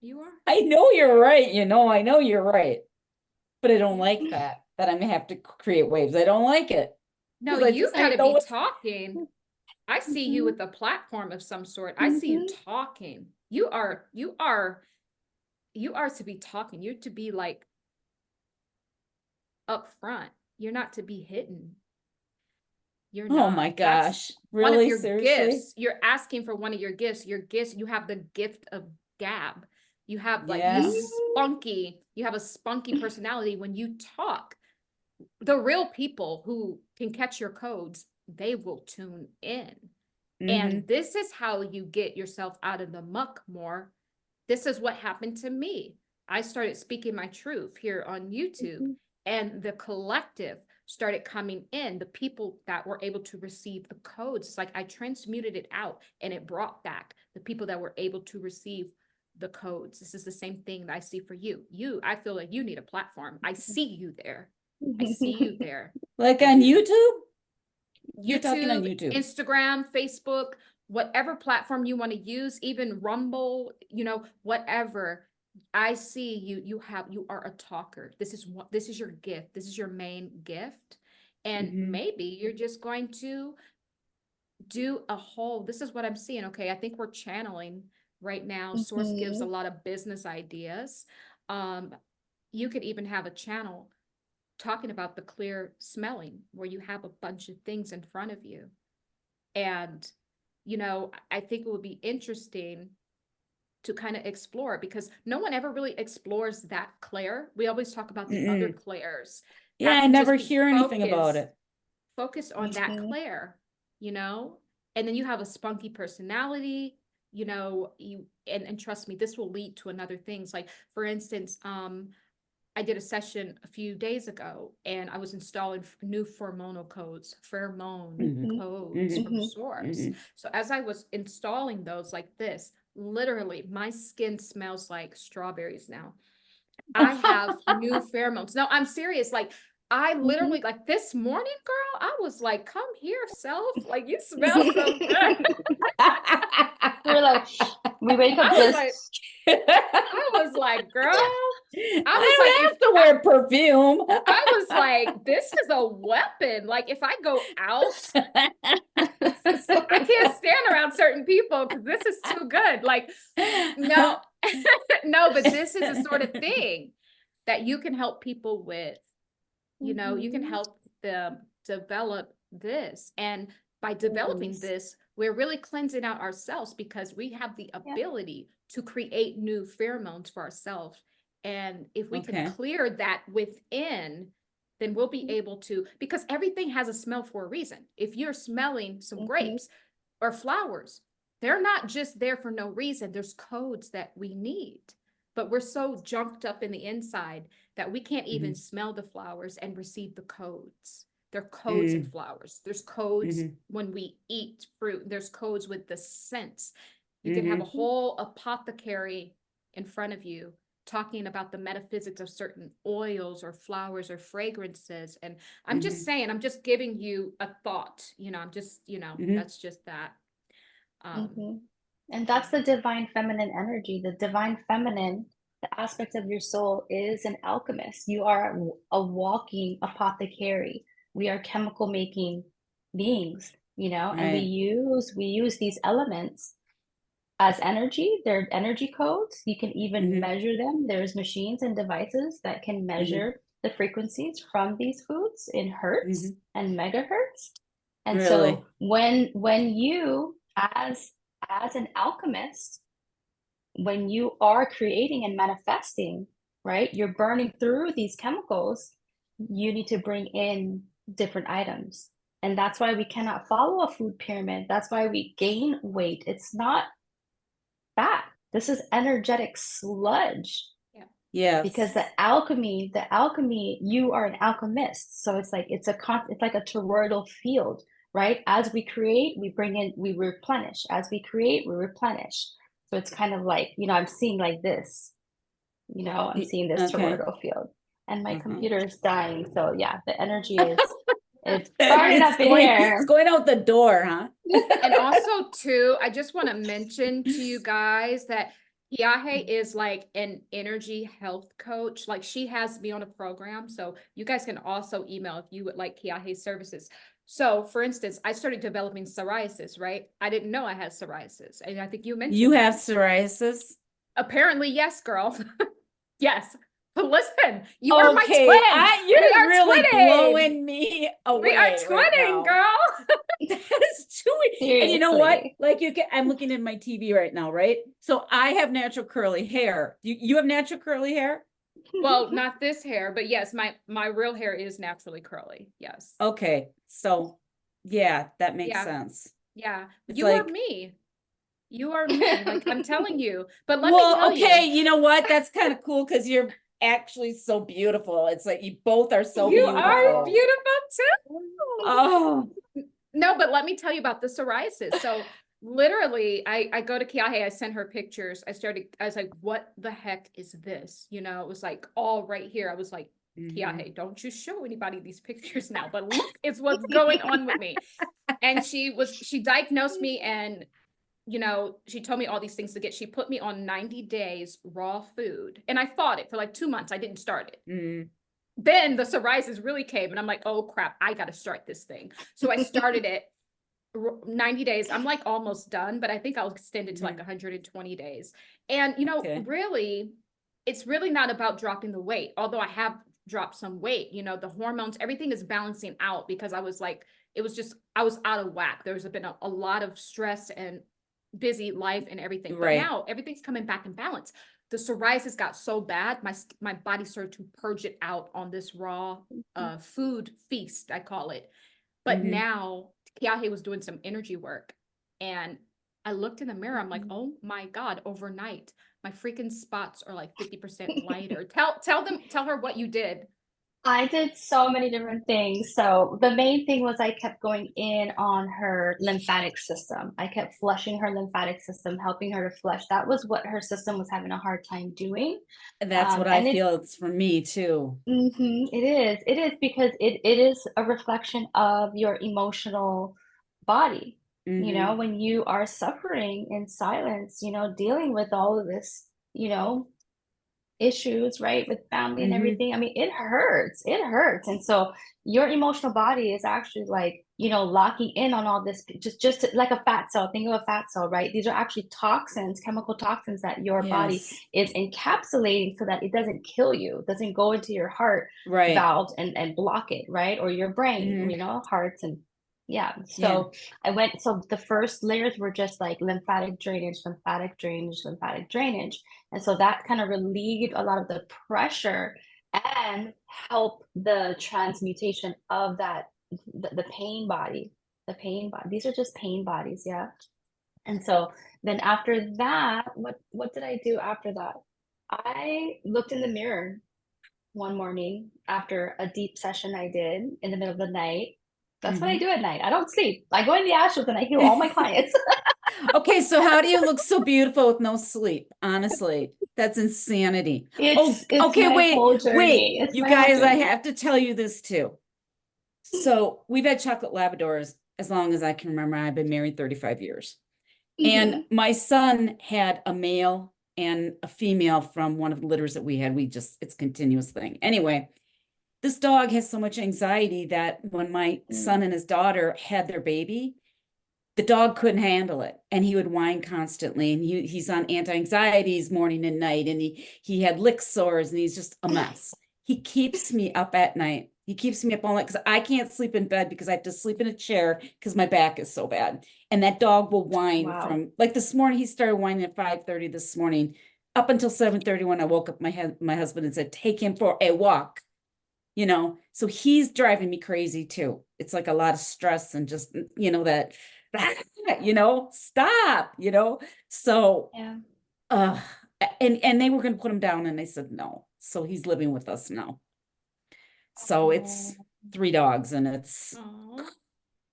You are. I know you're right. You know, I know you're right. But I don't like that I'm gonna have to create waves. I don't like it. No, you gotta be talking. I see you with a platform of some sort. I see you talking. You are to be talking. You're to be like up front. You're not to be hidden. You're not. Oh my gosh. Really? One of your Seriously? gifts. You're asking for one of your gifts. Your gifts, you have the gift of gab. You have like this spunky, you have a spunky personality. When you talk, the real people who can catch your codes, they will tune in. And this is how you get yourself out of the muck more. This is what happened to me. I started speaking my truth here on YouTube, and the collective started coming in, the people that were able to receive the codes. It's like I transmuted it out and it brought back the people that were able to receive the codes. This is the same thing that I see for you. I feel like you need a platform. I see you there. I see you there. Like on YouTube? You're talking on YouTube. Instagram, Facebook, whatever platform you want to use, even Rumble, you know, whatever. I see you. You are a talker. This is your gift. This is your main gift. And maybe you're just going to do this is what I'm seeing. Okay. I think we're channeling right now. Source gives a lot of business ideas. You could even have a channel talking about the clear smelling, where you have a bunch of things in front of you. And, you know, I think it would be interesting to kind of explore, because no one ever really explores that Claire. We always talk about the other Claires. Yeah, I never hear anything about it. Focus on that Claire, you know, and then you have a spunky personality, you know, and trust me, this will lead to another things. Like, for instance, I did a session a few days ago, and I was installing new pheromone codes from source. So as I was installing those like this, literally my skin smells like strawberries now. I have new pheromones. No, I'm serious. Like, I literally, like this morning, girl, I was like, come here, self. Like, you smell so good. We're like, we wake up I was like, girl, I have to wear perfume. I was like, this is a weapon. Like, if I go out, I can't stand around certain people because this is too good. Like, no, no, but this is a sort of thing that you can help people with. You know, you can help them develop this. And by developing Yes. this, we're really cleansing out ourselves because we have the Yeah. ability to create new pheromones for ourselves. And if we Okay. can clear that within, then we'll be Mhm. able to, because everything has a smell for a reason. If you're smelling some Mhm. grapes or flowers, they're not just there for no reason. There's codes that we need. But we're so junked up in the inside that we can't even smell the flowers and receive the codes. There are codes in flowers. There's codes when we eat fruit. There's codes with the scents. You can have a whole apothecary in front of you talking about the metaphysics of certain oils or flowers or fragrances. And I'm just saying, I'm just giving you a thought, I'm just, that's just that. And that's the divine feminine energy. The divine feminine, the aspect of your soul, is an alchemist. You are a walking apothecary. We are chemical making beings, and we use these elements as energy. They're energy codes. You can even measure them. There's machines and devices that can measure the frequencies from these foods in hertz and megahertz. And so when you, as an alchemist, when you are creating and manifesting, right, you're burning through these chemicals, you need to bring in different items. And that's why we cannot follow a food pyramid. That's why we gain weight. It's not fat. This is energetic sludge. Yes. Because the alchemy, you are an alchemist. So it's like it's like a toroidal field, right? As we create, we bring in, we replenish. As we create, we replenish. So it's kind of like, I'm seeing like this, I'm seeing this toroidal field. And my computer is dying. So yeah, the energy is it's burning up in here. It's going out the door, huh? And also too, I just want to mention to you guys that Kiahe is like an energy health coach. Like she has me on a program. So you guys can also email if you would like Kiahe's services. So for instance, I started developing psoriasis, right? I didn't know I had psoriasis. And I think you mentioned you that. have psoriasis? Apparently, yes, girl. Yes. But listen, you are my twin. You're we are really twinning. blowing me away. We are twinning, girl. That's too weird. And you know what? Like I'm looking at my TV right now, right? So I have natural curly hair. You have natural curly hair? Well, not this hair, but yes, my real hair is naturally curly. Yes. Okay. So yeah, that makes sense. Yeah. It's You are me. You are me. Like I'm telling you. But let me tell you. You know what? That's kind of cool because you're actually so beautiful. It's like you both are so You beautiful. are beautiful too. Oh. No, but let me tell you about the psoriasis. So literally I go to Kiahe, I sent her pictures. I was like, what the heck is this? It was like all right here. I was like, Kiahe, don't you show anybody these pictures now, but look, it's what's going on with me. And she diagnosed me and she told me all these things to get. She put me on 90 days raw food. And I fought it for like 2 months. I didn't start it. Then the psoriasis really came and I'm like, oh crap, I got to start this thing. So I started it 90 days. I'm like almost done, but I think I'll extend it to like 120 days. And really, it's really not about dropping the weight. Although I have dropped some weight, the hormones, everything is balancing out because I was like, I was out of whack. There's been a lot of stress and busy life and everything. But now everything's coming back in balance. The psoriasis got so bad, my body started to purge it out on this raw food feast, I call it. But now Kiahe was doing some energy work and I looked in the mirror. I'm like, oh my God, overnight, my freaking spots are like 50% lighter. Tell her what you did. I did so many different things. So the main thing was I kept going in on her lymphatic system. I kept flushing her lymphatic system, helping her to flush. That was what her system was having a hard time doing. That's what I feel it's for me too. It is because it is a reflection of your emotional body. When you are suffering in silence, dealing with all of this, issues, right, with family and everything. I mean, it hurts. And so your emotional body is actually like, locking in on all this, just like a fat cell. Think of a fat cell, right? These are actually toxins, chemical toxins that your body is encapsulating so that it doesn't kill you, doesn't go into your heart valves and block it, right? Or your brain, hearts and Yeah. So so the first layers were just like lymphatic drainage, lymphatic drainage, lymphatic drainage. And so that kind of relieved a lot of the pressure and help the transmutation of that, the pain body, the pain body. These are just pain bodies. Yeah. And so then after that, what did I do after that? I looked in the mirror one morning after a deep session I did in the middle of the night. That's what I do at night. I don't sleep. I go in the ashram and I heal all my clients. Okay, so how do you look so beautiful with no sleep? Honestly, that's insanity. It's Okay, my whole wait. journey. It's You my whole guys, I journey. have to tell you this too. So we've had chocolate Labradors as long as I can remember. I've been married 35 years. And my son had a male and a female from one of the litters that we had. It's a continuous thing. Anyway, this dog has so much anxiety that when my son and his daughter had their baby, the dog couldn't handle it and he would whine constantly, and he's on anti-anxieties morning and night, and he had lick sores, and he's just a mess. He keeps me up at night. He keeps me up all night because I can't sleep in bed because I have to sleep in a chair because my back is so bad. And that dog will whine from, like, this morning, he started whining at 5:30 this morning up until 7:30 when I woke up my husband and said, take him for a walk. So he's driving me crazy too. It's like a lot of stress and just, that, stop, so, and they were going to put him down and they said, no. So he's living with us now. So it's 3 dogs and it's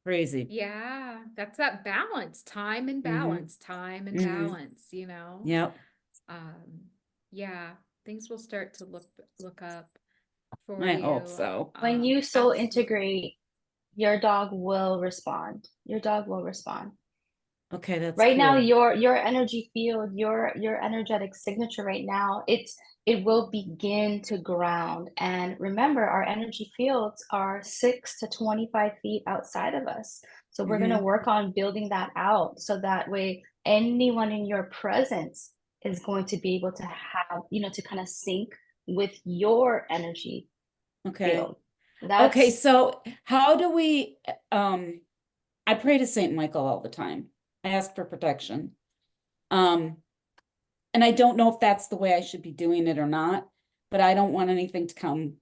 crazy. Yeah, that's that balance, time and balance, time and balance, Yep. Yeah, things will start to look up for I you. hope so. When you soul Absolutely. integrate, your dog will respond. Your dog will respond. Okay, that's Right now, cool. your energy field, your energetic signature right now, it will begin to ground. And remember, our energy fields are 6 to 25 feet outside of us. So we're going to work on building that out so that way anyone in your presence is going to be able to have, to kind of sync with your energy field. Okay, so how do we I pray to Saint Michael all the time. I ask for protection. And I don't know if that's the way I should be doing it or not, but I don't want anything to come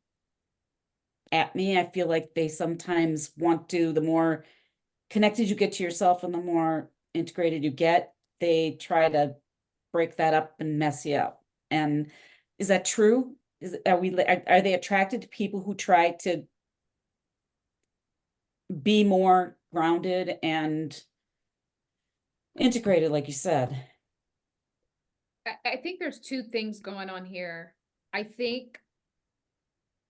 at me. I feel like they sometimes want to, the more connected you get to yourself and the more integrated you get, they try to break that up and mess you up. And is that true? Are they attracted to people who try to be more grounded and integrated, like you said? I think there's 2 things going on here. I think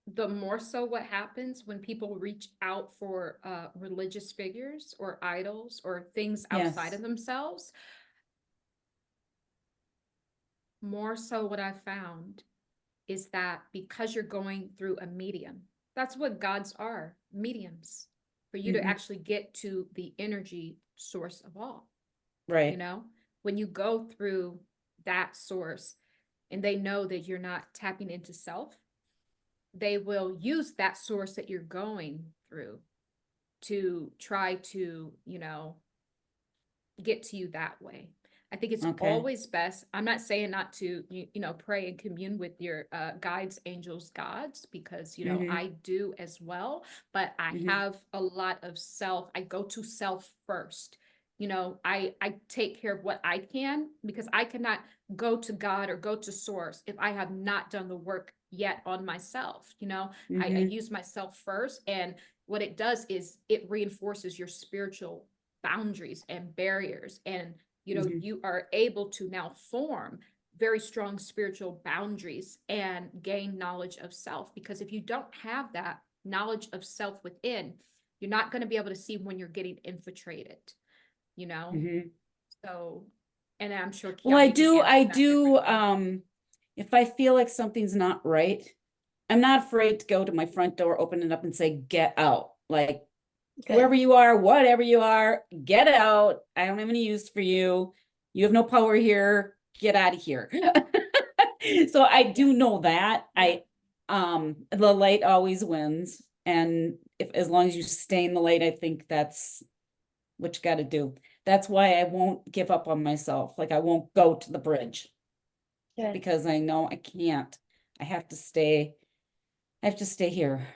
the more so what happens when people reach out for religious figures or idols or things outside of themselves, more so what I've found is that because you're going through a medium, that's what gods are, mediums, for you to actually get to the energy source of all. Right. When you go through that source and they know that you're not tapping into self, they will use that source that you're going through to try to, get to you that way. I think it's always best. I'm not saying not to, pray and commune with your guides, angels, gods, because, I do as well, but I have a lot of self. I go to self first. I take care of what I can, because I cannot go to God or go to source if I have not done the work yet on myself. I use myself first, and what it does is it reinforces your spiritual boundaries and barriers, and you are able to now form very strong spiritual boundaries and gain knowledge of self, because if you don't have that knowledge of self within, you're not going to be able to see when you're getting infiltrated. So, and I'm sure well, I do differently. if I feel like something's not right, I'm not afraid to go to my front door, open it up and say, get out. Like, whoever you are, whatever you are, get out. I don't have any use for you. You have no power here. Get out of here. So I do know that. The light always wins. And if, as long as you stay in the light, I think that's what you got to do. That's why I won't give up on myself. Like I won't go to the bridge Good. because I know I can't. I have to stay here.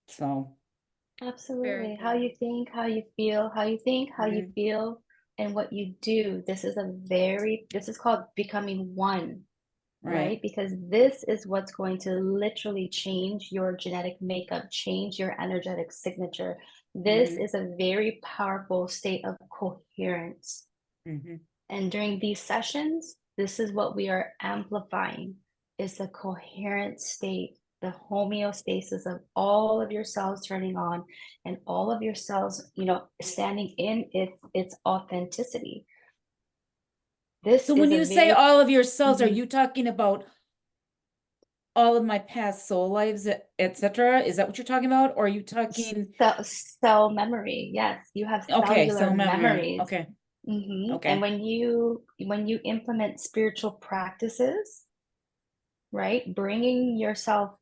So, Absolutely. How good. you think, how you feel, how you think, how you feel, and what you do. This is called becoming one, right? right. Because this is what's going to literally change your genetic makeup, change your energetic signature. This is a very powerful state of coherence. And during these sessions, this is what we are amplifying, is the coherent state, the homeostasis of all of your cells turning on and all of your cells, standing in its authenticity. This So is when a you say very all of your cells, are Mhm. you talking about all of my past soul lives, etc.? Is that what you're talking about? Or are you talking cell memory. Yes, you have okay, cellular cell memory. memories. Okay. And Okay. when you implement spiritual practices, right, bringing yourself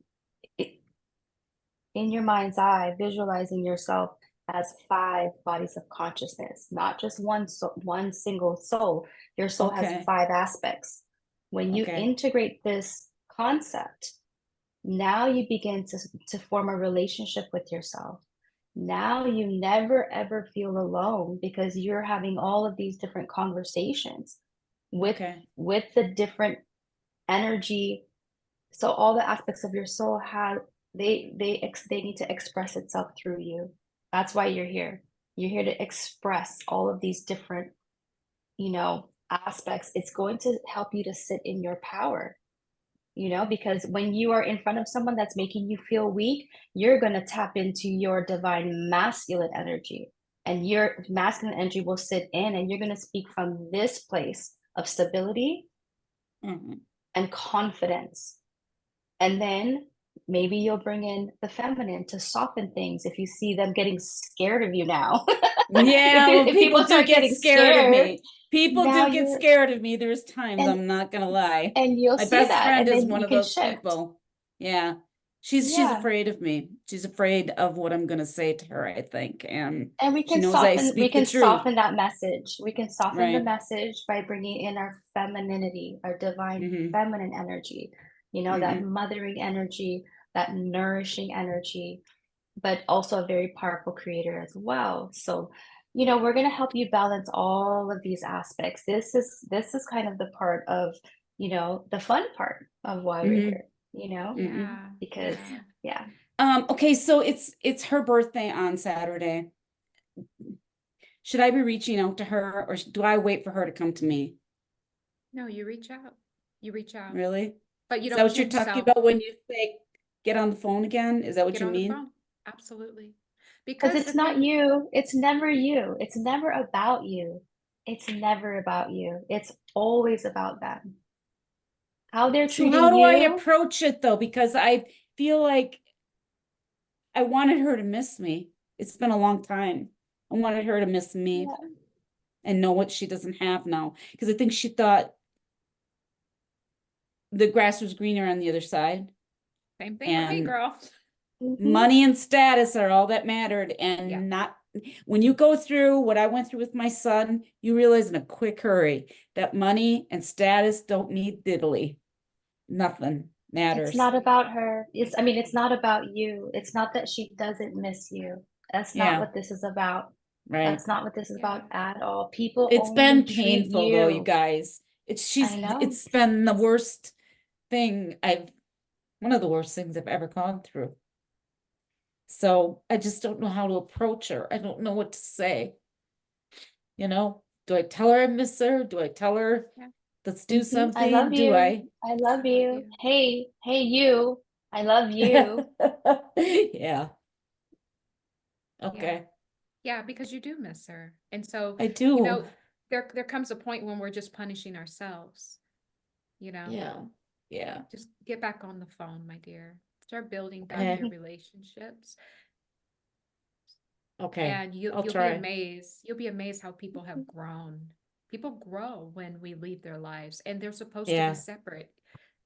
in your mind's eye, visualizing yourself as 5 bodies of consciousness, not just one single soul. Your soul has Okay. 5 aspects. When you Okay. integrate this concept, now you begin to form a relationship with yourself. Now you never ever feel alone because you're having all of these different conversations with Okay. with the different energy. So all the aspects of your soul have they need to express itself through you. That's why you're here. You're here to express all of these different, aspects. It's going to help you to sit in your power, because when you are in front of someone that's making you feel weak, you're going to tap into your divine masculine energy, and your masculine energy will sit in, and you're going to speak from this place of stability and confidence. And then maybe you'll bring in the feminine to soften things if you see them getting scared of you now. Yeah, well, if people do start get getting scared of me. People now do get you're scared of me. There's times, and I'm not gonna lie. and you'll My see best that, friend and is then one you of can those shift. people. Yeah. She's Yeah. afraid of me. She's afraid of what I'm gonna say to her, I think. And we she can knows I soften speak the truth. that message. We can soften the Right. message by bringing in our femininity, our divine feminine energy, that mothering energy, that nourishing energy, but also a very powerful creator as well. So, we're going to help you balance all of these aspects. This is kind of the part of, the fun part of why we're here, Yeah. because yeah. Okay, so it's her birthday on Saturday. Should I be reaching out to her, or do I wait for her to come to me? No, you reach out. You reach out. Really? But you Is that don't what you're pinch talking self. about when you say get on the phone again? Is that what Get you on the mean? phone. Absolutely. Because Because it's the not thing, you. It's never you. It's never about you. It's never about you. It's always about them. How they're So how treating do I you. approach it though? Because I feel like I wanted her to miss me. It's been a long time. I wanted her to miss me Yeah. and know what she doesn't have now. Because I think she thought the grass was greener on the other side. same thing with me, And girl. money and status are all that mattered. And Yeah. not when you go through what I went through with my son, you realize in a quick hurry that money and status don't need diddly. Nothing matters. It's not about her. It's not about you. It's not that she doesn't miss you. That's not what this is about. Right. That's not what this is about at all. People It's only been treat painful though, you you. guys. I know. It's been the worst thing one of the worst things I've ever gone through. So I just don't know how to approach her. I don't know what to say. Do I tell her I miss her? Do I tell her Yeah. let's do I something? love Do you. I? I love you. Hey, you. I love you. Yeah. Okay. Yeah, because you do miss her. And so, I do. there comes a point when we're just punishing ourselves, Yeah. Yeah. Just get back on the phone, my dear. Start building back Okay. your relationships. Okay. And I'll you'll be try. amazed. You'll be amazed how people have grown. People grow when we leave their lives, and they're supposed to be separate.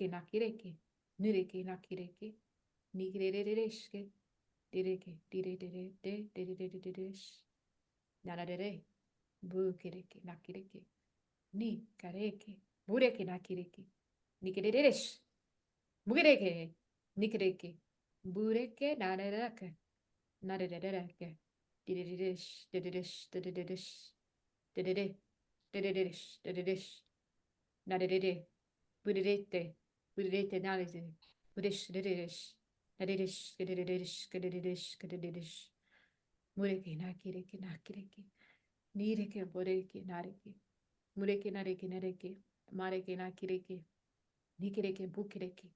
Bureke nakireke. Nireke nakireke. Nikireke. Direke. Direke. Narare. Bukireke nakireke. Ni kareke. Bureke nakireke. Nikireke. Bureke. Nikireke. Bureke nararaka. Nararaka. Diddidish. Diddidish. Diddidish. Diddidish. Diddidish. Diddidish. Narare. Burirete. Burirete narare. Burish. Diddidish. Nadidish. Diddidish. Diddidish. Diddidish. Mureke nakireke nakireke. Nireke boreke nareke. Mureke nareke nareke. Mareke nakireke. Nikireke bukireke.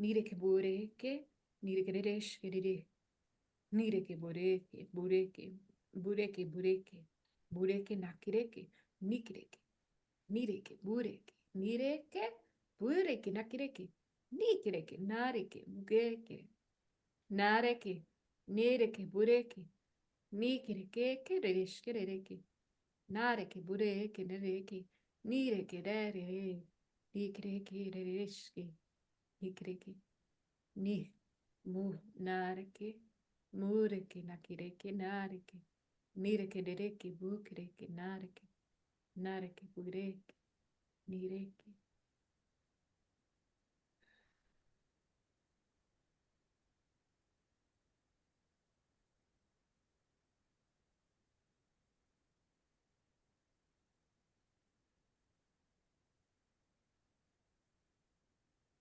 Nireke bureke. Nireke didish. Diddidish. Nireke bureke. Bureke. Bureke bureke. Bureke nakireke. Nikireke. Nireke bureke. Nireke. Bureke nakireke. Nikireke. Nareke. Bugeke. Nareke. Nireke bureke. Nikireke. Kerereke. Kerereke. Nareke bureke. Nereke. Nireke. Rere. Nikireke. Rereke. Nikireke. Ni. Mu. Nareke. Mureke. Nakireke. Nareke. Nireke. Dereke. Bukireke. Nareke. Nareke. Bureke. Nireke.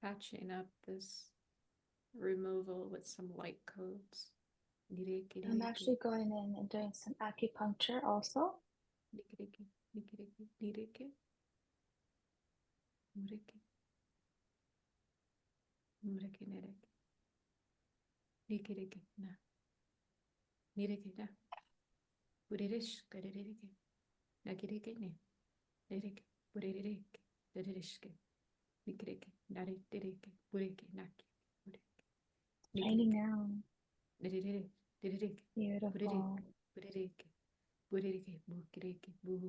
Patching up this removal with some light codes. Nireke. I'm Nireke. actually going in and doing some acupuncture also. Nikireke. Nikireke. Nireke. Mureke. Mureke. Nereke. Nikireke. Na. Nireke. Na. Burirish. Karereke. Nakireke. Ne. Nereke. Burireke. Derishke. Nikireke. Naretereke. Bureke. Naki. Bureke. Training Nikireke. now. Nereke. Dereke. Bureke. Beautiful. Bureke. Bureke. Bukireke. Bu.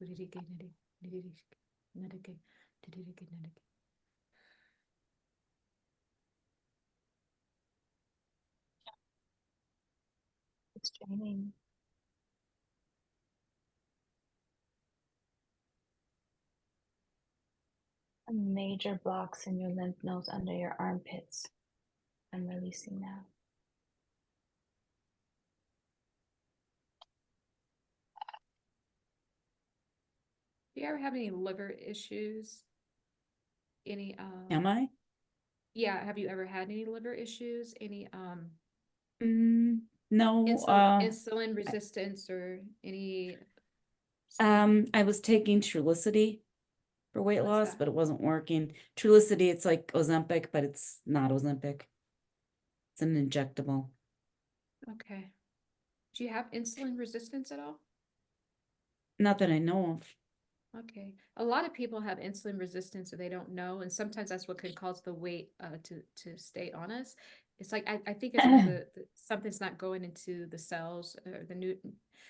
Bureke. Nereke. Nereke. Nereke. Dereke. Nereke. It's training. Major blocks in your lymph nodes under your armpits. I'm releasing now. Do you ever have any liver issues? Any, Am I? yeah, have you ever had any liver issues? Any, No, insulin resistance or any? I was taking Trulicity for weight What's loss, that? but it wasn't working. Trulicity, it's like Ozempic, but it's not Ozempic. It's an injectable. Okay. Do you have insulin resistance at all? Not that I know of. Okay, a lot of people have insulin resistance and they don't know, and sometimes that's what can cause the weight to stay on us. It's like I think it's because something's not going into the cells or the new,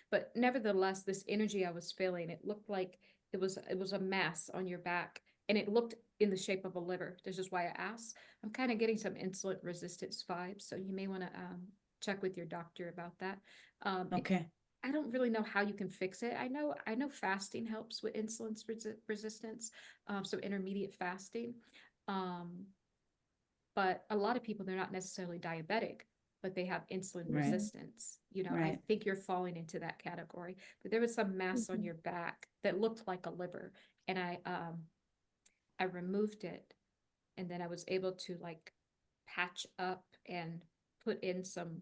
but nevertheless, this energy I was feeling, it looked like it was a mass on your back, and it looked in the shape of a liver. This is why I asked. I'm kind of getting some insulin resistance vibes, so you may want to check with your doctor about that. Okay. I don't really know how you can fix it. I know fasting helps with insulin resistance, so intermediate fasting. Um, but a lot of people, they're not necessarily diabetic, but they have insulin Right. resistance. You know, I Right. think you're falling into that category. But there was some mass on Mhm. your back that looked like a liver, and I removed it, and then I was able to like patch up and put in some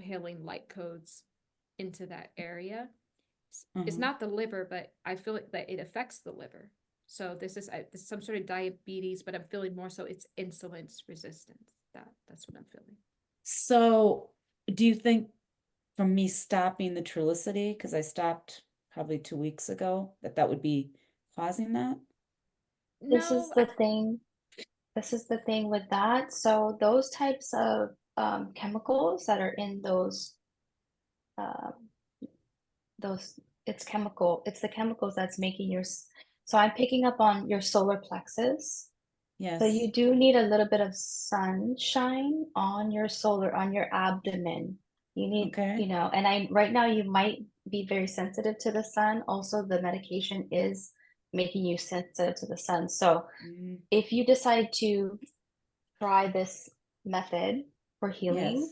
healing light codes into that area. It's Uh-huh. not the liver, but I feel like that it affects the liver. So this is some sort of diabetes, but I'm feeling more so it's insulin resistance. That's what I'm feeling. So do you think from me stopping the Trulicity, because I stopped probably 2 weeks ago, that would be causing that? This is No, the thing. This is the thing with that. So those types of chemicals that are in um, those it's chemical. It's the chemicals that's making so I'm picking up on your solar plexus. So Yes. you do need a little bit of sunshine on on your abdomen. You need, Okay. and right now you might be very sensitive to the sun. Also, the medication is making you sensitive to the sun. So Mm, if you decide to try this method for healing,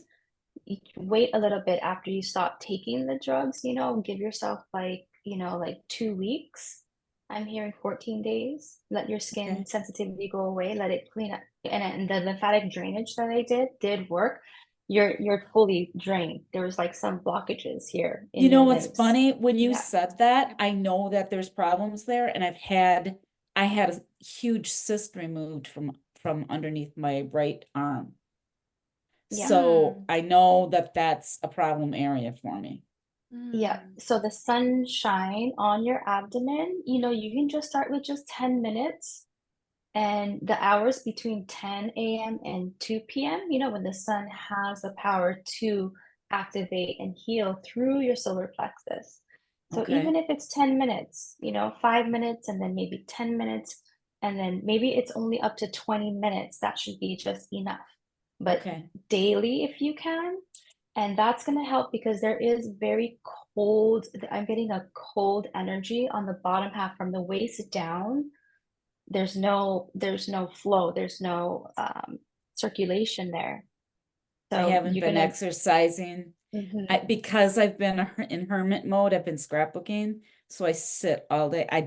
yes. wait a little bit after you stop taking the drugs, give yourself like 2 weeks. I'm hearing 14 days. Let your skin Okay. sensitivity go away, let it clean up. And the lymphatic drainage that I did work. You're fully drained. There was like some blockages here in You know your what's limbs. funny? When you Yeah. said that, I know that there's problems there, and I had a huge cyst removed from underneath my right arm. Yeah. So I know that that's a problem area for me. Yeah. So the sunshine on your abdomen, you can just start with just 10 minutes. And the hours between 10 a.m. and 2 p.m., when the sun has the power to activate and heal through your solar plexus. So even Okay. if it's 10 minutes, 5 minutes, and then maybe 10 minutes, and then maybe it's only up to 20 minutes, that should be just enough. But Okay. daily, if you can, and that's going to help because there is very cold, I'm getting a cold energy on the bottom half from the waist down. There's no flow, there's no circulation there. I So haven't you're been gonna exercising. Mhm. Because I've been in hermit mode, I've been scrapbooking, so I sit all day. I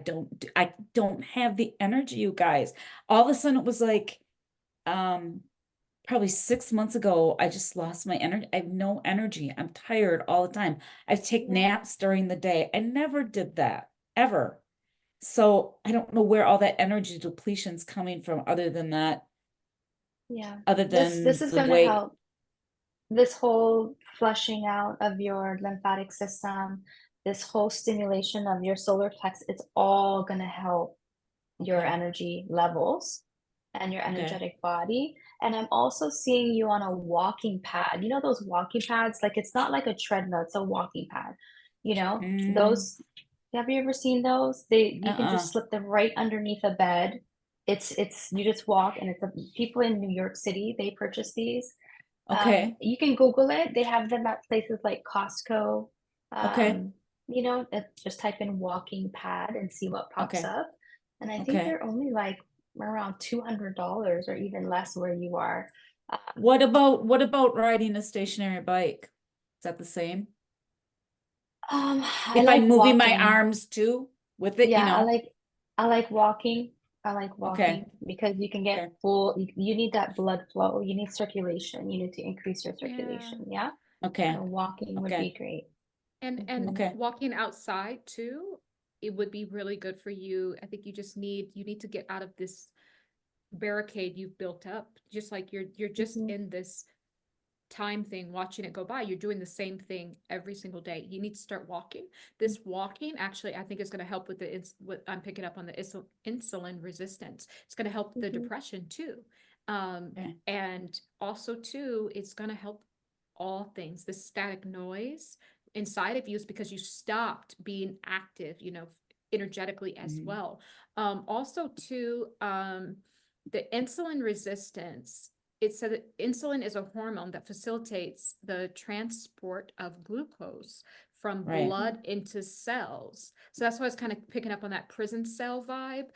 don't have the energy, you guys. All of a sudden it was like, probably 6 months ago, I just lost my energy. I have no energy. I'm tired all the time. I take Yeah. naps during the day. I never did that, ever. So I don't know where all that energy depletion's coming from other than that, Yeah. other This than is the gonna weight. help. This whole flushing out of your lymphatic system, this whole stimulation of your solar plexus, it's all gonna help your Okay. energy levels and your Okay. energetic body. And I'm also seeing you on a walking pad. You know those walking pads? Like it's not like a treadmill, it's a walking pad. Mm, Those, have you ever seen those? You can uh-uh. just slip them right underneath a bed. It's you just walk and people in New York City, they purchase these. Okay. You can Google it. They have them at places like Costco. Okay. Just type in walking pad and see what pops Okay. up. And I think Okay. they're only like around $200 or even less where you are. What about riding a stationary bike? Is that the same? I If I'm like moving my walking. arms too? with it, you Yeah, know? I like walking. I like Okay, walking because you can get okay, you need that blood flow. You need circulation. You need to increase your Yeah. circulation. Yeah. okay, So walking would okay, be great. And Hmm. okay, walking outside too, it would be really good for you. I think you need to get out of this barricade you've built up. Just like you're just Hmm. in this time thing, watching it go by. You're doing the same thing every single day. You need to start walking. This walking actually, I think, is going to help with what I'm picking up on the insulin resistance. It's going to help the Hmm. depression too. okay, And also too, it's going to help all things. The static noise inside of you is because you stopped being active, energetically as mhm, well. Also too, the insulin resistance, it said that insulin is a hormone that facilitates the transport of glucose from right, blood into cells. So that's why I was kind of picking up on that prison cell vibe.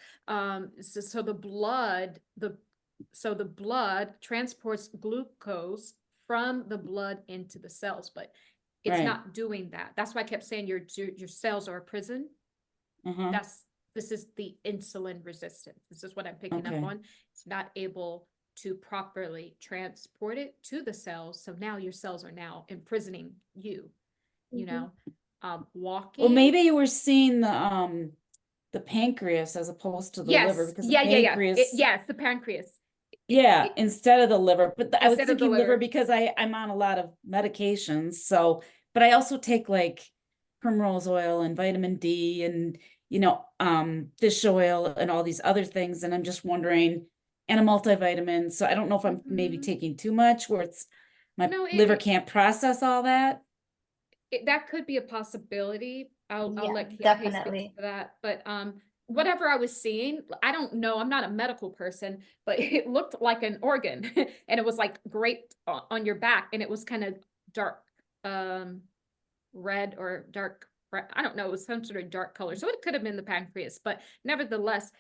So the blood transports glucose from the blood into the cells, but it's right, not doing that. That's why I kept saying your cells are a prison. uh-huh, This is the insulin resistance. This is what I'm picking up okay. on. It's not able to properly transport it to the cells. So now your cells are now imprisoning you, you Hmm. know, Well, walking. maybe you were seeing the pancreas as opposed to the liver Yes. because the Yeah. pancreas, Yes, the pancreas. yeah, It, instead of the liver. But I was instead of the thinking liver liver. because I'm on a lot of medications. So, but I also take like primrose oil and vitamin D and fish oil and all these other things. And I'm just wondering, and a multivitamin. So I don't know if I'm maybe Mhm. taking too much where it's my No, liver can't process all that. that could be a possibility. I'll Yeah, let Kiahe speak definitely. to that. But whatever I was seeing, I don't know. I'm not a medical person, but it looked like an organ, and it was like graped on your back, and it was kind of dark, um, red or dark. I don't know. It was some sort of dark color, so it could have been the pancreas. But nevertheless,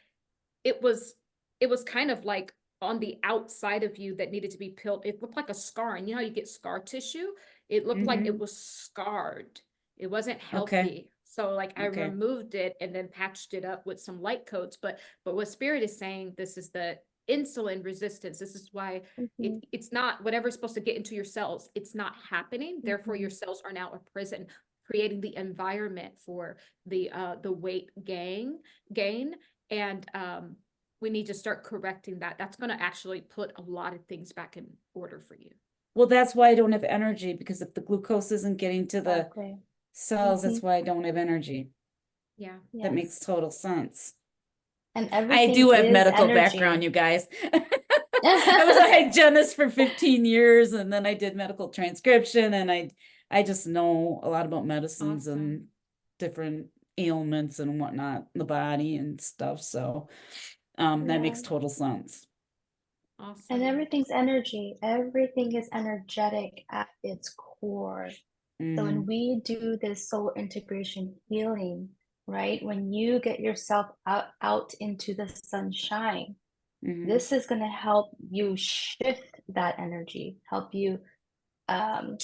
it was it was kind of like on the outside of you that needed to be peeled. It looked like a scar, and you know how you get scar tissue? It looked like it Mm-hmm. was scarred. It wasn't Okay. healthy. So like I Okay. removed it and then patched it up with some light coats. But what Spirit is saying, this is the insulin resistance. This is why Hmm. it's not whatever's supposed to get into your cells, it's not happening. Therefore, Hmm. your cells are now a prison, creating the environment for the weight gain. And we need to start correcting that. That's going to actually put a lot of things back in order for you. Well, that's why I don't have energy because if the glucose isn't getting to the Exactly. cells, Hmm. that's why I don't have energy. Yeah. That Yes. makes total sense. And I everything do have is medical background, energy. you guys. I was a hygienist for 15 years and then I did medical transcription and I just know a lot about medicines and Awesome. different ailments and whatnot in the body and stuff. So that Yeah. makes total sense. And Awesome. everything's energy. Everything is energetic at its core. So when Mm, we do this soul integration healing, right? When you get yourself out into the sunshine, mm, this is going to help you shift that energy, help you um,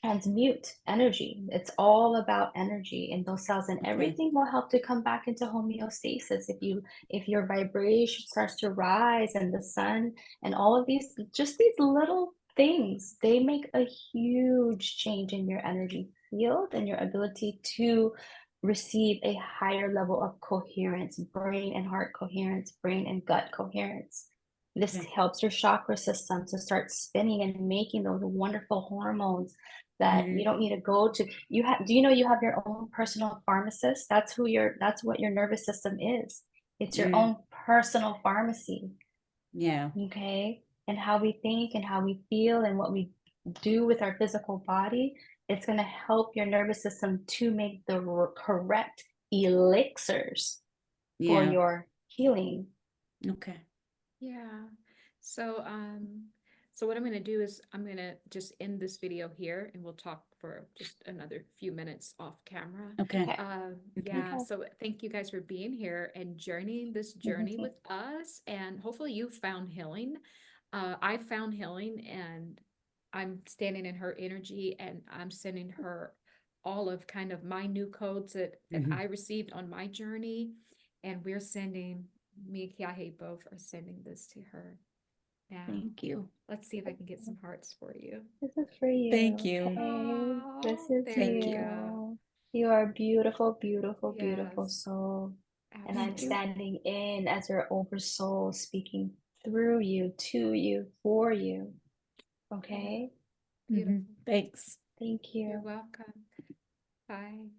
transmute energy. It's all about energy in those cells, and okay. everything will help to come back into homeostasis if your vibration starts to rise and the sun and all of these just these little things, they make a huge change in your energy field and your ability to receive a higher level of coherence, brain and heart coherence, brain and gut coherence. This Okay. helps your chakra system to start spinning and making those wonderful hormones that you Mm, don't need to go to. You have, do you know you have your own personal pharmacist? That's what your nervous system is. It's your mm, own personal pharmacy. yeah. Okay. And how we think and how we feel and what we do with our physical body, it's going to help your nervous system to make the correct elixirs for Yeah. your healing. Okay. Yeah. So, so what I'm going to do is I'm going to just end this video here and we'll talk for just another few minutes off camera. Okay. Okay. Okay. Yeah. So thank you guys for being here and journeying this journey with us. And hopefully you found healing. I found healing and I'm standing in her energy and I'm sending her all of kind of my new codes that Mhm. I received on my journey. And we're sending, me and Kiahe both are sending this to her now. Thank you. Let's see if I can get some hearts for you. This is for you. Thank you. Okay? This Oh, is there Thank we you. go. You are a beautiful, beautiful, beautiful Yes, soul. And I'm Thank you. standing in as your oversoul, speaking through you, to you, for you. Okay? beautiful. Thanks. Thank You're you. welcome. Bye.